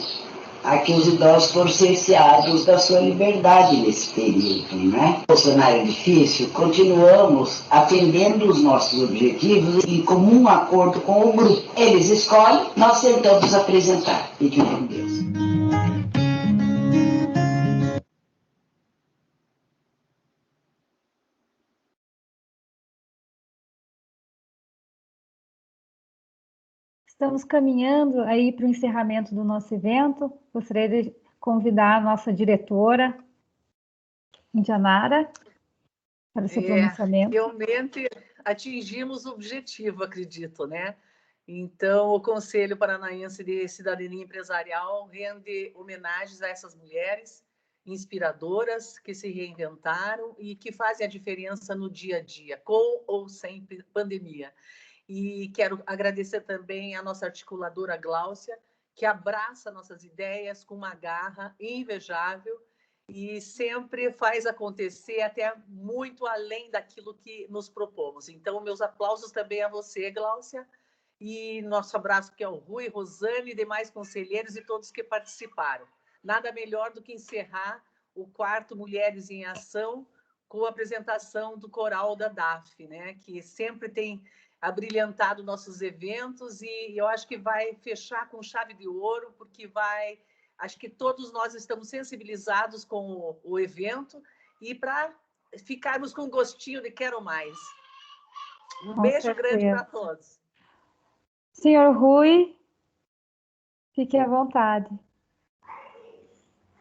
a que os idosos foram cerceados da sua liberdade nesse período, né? O cenário difícil, continuamos atendendo os nossos objetivos em comum acordo com o grupo. Eles escolhem, nós tentamos apresentar. Fiquem com Deus. Estamos caminhando aí para o encerramento do nosso evento. Gostaria de convidar a nossa diretora, Indianara, para o seu pronunciamento. Realmente atingimos o objetivo, acredito, né? Então, o Conselho Paranaense de Cidadania Empresarial rende homenagens a essas mulheres inspiradoras que se reinventaram e que fazem a diferença no dia a dia, com ou sem pandemia. E quero agradecer também a nossa articuladora Gláucia, que abraça nossas ideias com uma garra invejável e sempre faz acontecer até muito além daquilo que nos propomos. Então, meus aplausos também a você, Gláucia, e nosso abraço que é o Rui, Rosane e demais conselheiros e todos que participaram. Nada melhor do que encerrar o quarto Mulheres em Ação com a apresentação do coral da DAF, né, que sempre tem abrilhantado nossos eventos e eu acho que vai fechar com chave de ouro, porque acho que todos nós estamos sensibilizados com o evento e para ficarmos com gostinho de quero mais. Um beijo grande para todos. Senhor Rui, fique à vontade.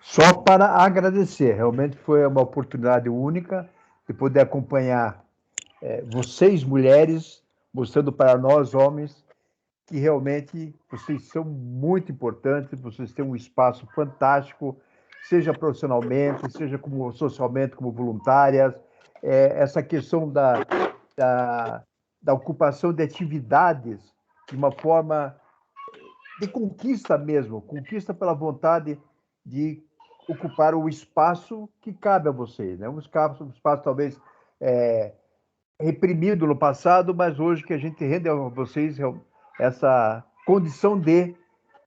Só para agradecer, realmente foi uma oportunidade única de poder acompanhar vocês, mulheres, mostrando para nós, homens, que realmente vocês são muito importantes, vocês têm um espaço fantástico, seja profissionalmente, seja como socialmente, como voluntárias. Essa questão da ocupação de atividades de uma forma de conquista mesmo, conquista pela vontade de ocupar o espaço que cabe a vocês, né? Um espaço talvez reprimido no passado, mas hoje que a gente rende a vocês essa condição de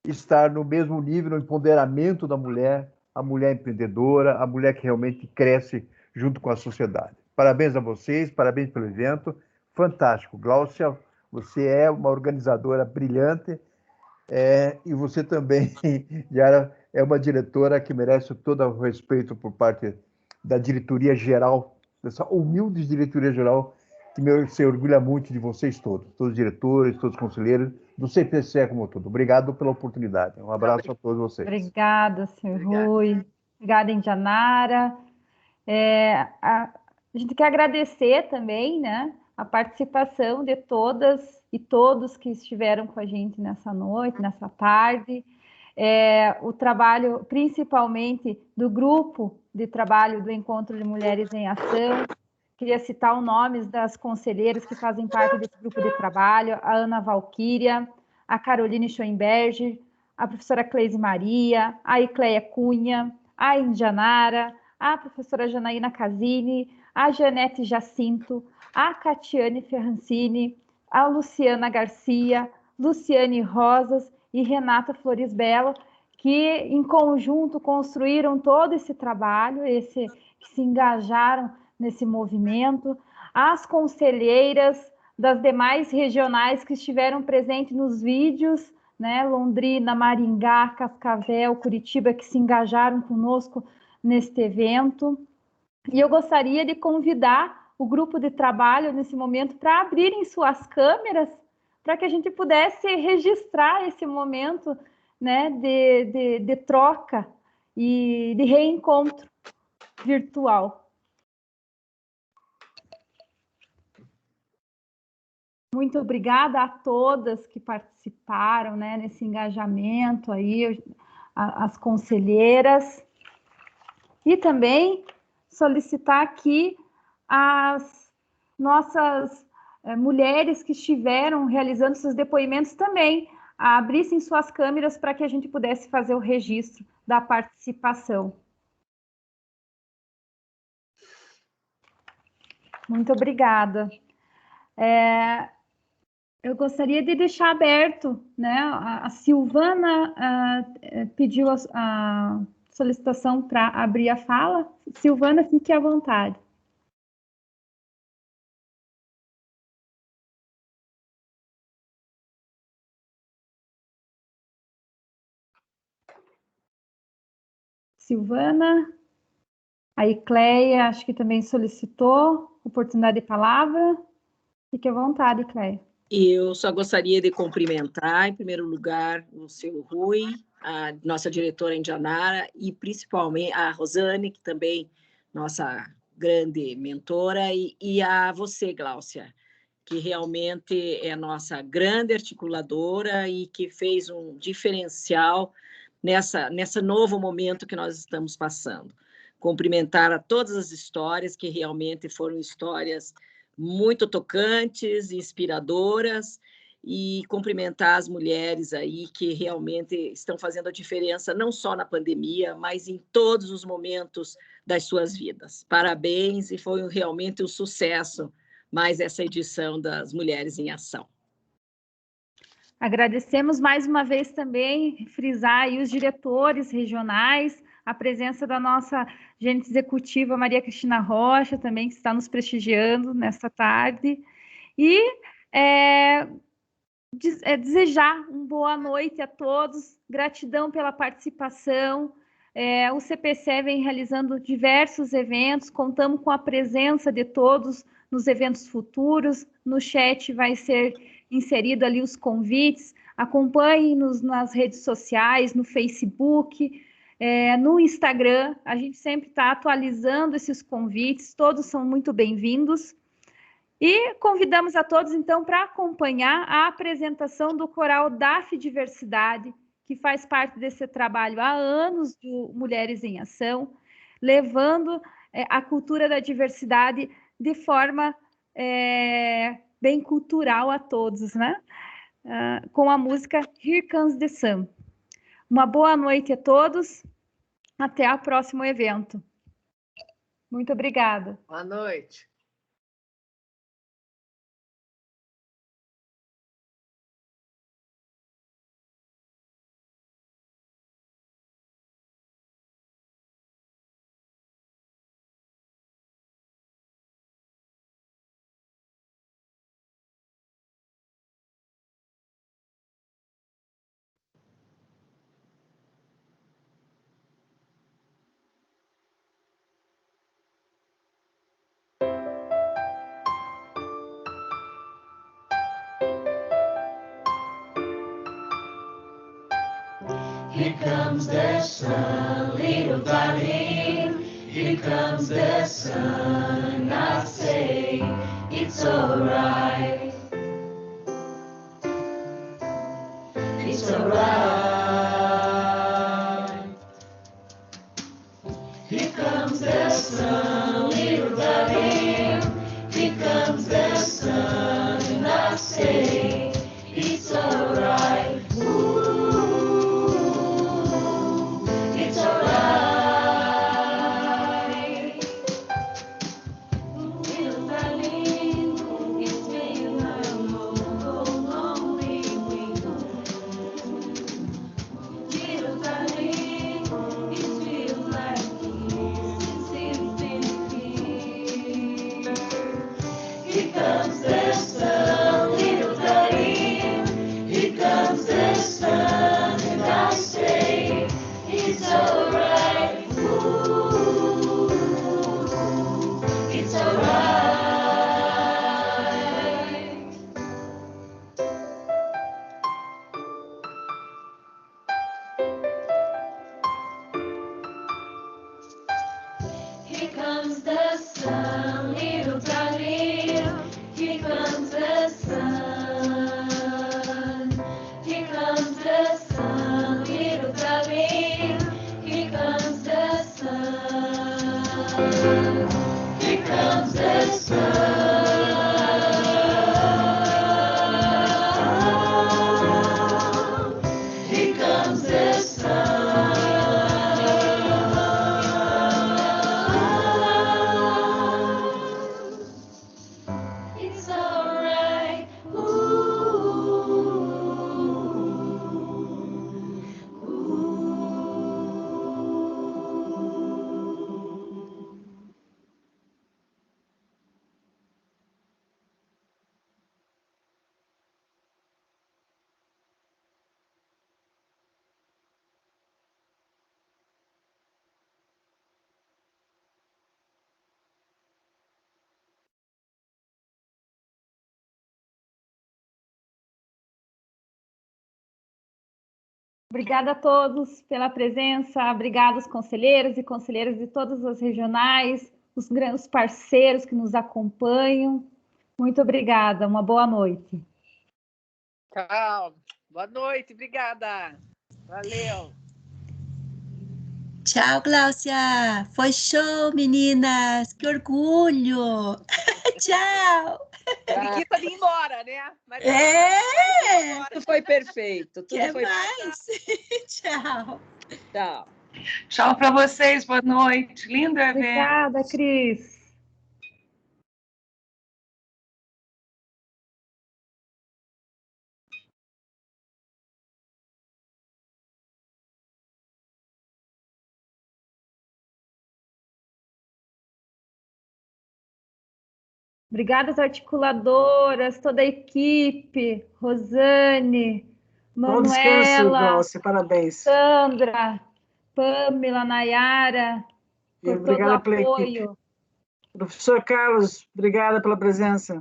estar no mesmo nível, no empoderamento da mulher, a mulher empreendedora, a mulher que realmente cresce junto com a sociedade. Parabéns a vocês, parabéns pelo evento, fantástico. Gláucia, você é uma organizadora brilhante e você também, Yara, é uma diretora que merece todo o respeito por parte da diretoria geral, dessa humilde diretoria geral que se orgulha muito de vocês todos os diretores, todos os conselheiros, do CPCE como um todo. Obrigado pela oportunidade. Um abraço a todos vocês. Obrigada, senhor Rui. Obrigada, Indianara. A gente quer agradecer também, né, a participação de todas e todos que estiveram com a gente nessa noite, nessa tarde. O trabalho, principalmente, do grupo de trabalho do Encontro de Mulheres em Ação. Queria citar os nomes das conselheiras que fazem parte desse grupo de trabalho: a Ana Valquíria, a Caroline Schoenberger, a professora Cleise Maria, a Icleia Cunha, a Indianara, a professora Janaína Casini, a Janete Jacinto, a Catiane Ferrancini, a Luciana Garcia, Luciane Rosas e Renata Flores Belo, que em conjunto construíram todo esse trabalho, que se engajaram nesse movimento, as conselheiras das demais regionais que estiveram presentes nos vídeos, né, Londrina, Maringá, Cascavel, Curitiba, que se engajaram conosco neste evento. E eu gostaria de convidar o grupo de trabalho nesse momento para abrirem suas câmeras, para que a gente pudesse registrar esse momento, né, de troca e de reencontro virtual. Muito obrigada a todas que participaram, né, nesse engajamento aí, as conselheiras. E também solicitar aqui as nossas mulheres que estiveram realizando seus depoimentos também a abrissem suas câmeras para que a gente pudesse fazer o registro da participação. Muito obrigada. Eu gostaria de deixar aberto, né? A Silvana pediu a solicitação para abrir a fala. Silvana, fique à vontade. Silvana, a Icleia, acho que também solicitou oportunidade de palavra. Fique à vontade, Icleia. Eu só gostaria de cumprimentar, em primeiro lugar, o seu Rui, a nossa diretora Indianara e principalmente a Rosane, que também nossa grande mentora, e a você, Gláucia, que realmente é nossa grande articuladora e que fez um diferencial nessa novo momento que nós estamos passando. Cumprimentar a todas as histórias, que realmente foram histórias muito tocantes, inspiradoras, e cumprimentar as mulheres aí que realmente estão fazendo a diferença, não só na pandemia, mas em todos os momentos das suas vidas. Parabéns, e foi realmente um sucesso mais essa edição das Mulheres em Ação. Agradecemos mais uma vez também, frisar aí os diretores regionais, a presença da nossa gerente executiva Maria Cristina Rocha, também que está nos prestigiando nesta tarde, e desejar uma boa noite a todos, gratidão pela participação. O CPCE vem realizando diversos eventos, contamos com a presença de todos nos eventos futuros, no chat vai ser inserido ali os convites, acompanhem-nos nas redes sociais, no Facebook, no Instagram, a gente sempre está atualizando esses convites, todos são muito bem-vindos. E convidamos a todos, então, para acompanhar a apresentação do Coral DAF Diversidade, que faz parte desse trabalho há anos do Mulheres em Ação, levando a cultura da diversidade de forma bem cultural a todos, né? Com a música Here Comes the Sun. Uma boa noite a todos, até o próximo evento. Muito obrigada. Boa noite. Here comes the sun, little darling. Here comes the sun. I say it's alright. It's alright. Here comes the sun, little darling. Here comes the sun, and I say it's alright. It's alright. Little darling, it's been a long, lonely week. Little darling, it feels like years since it's been here. Here comes the sun, little darling. Here comes the sun, and I say it's alright. Ooh, it's alright. Here comes the sun, little darling. Here comes the sun. Here comes the sun, little darling. Here comes the sun. Here comes the sun. Here comes the sun. It's alright. Obrigada a todos pela presença, obrigada aos conselheiros e conselheiras de todas as regionais, os grandes parceiros que nos acompanham. Muito obrigada, uma boa noite. Tchau. Boa noite, obrigada. Valeu. Tchau, Gláucia. Foi show, meninas. Que orgulho. Tchau. Periquita de ir embora, né? Mas Tudo foi perfeito. Tudo Quer foi mais? Tchau. Tchau. Tchau para vocês, boa noite. Lindo evento. Obrigada, Cris. Obrigada às articuladoras, toda a equipe, Rosane, Bom descanso, Manuela, Glaucia, parabéns. Sandra, Pamela, Nayara, E por todo o obrigada pela equipe. apoio. Professor Carlos, obrigada pela presença.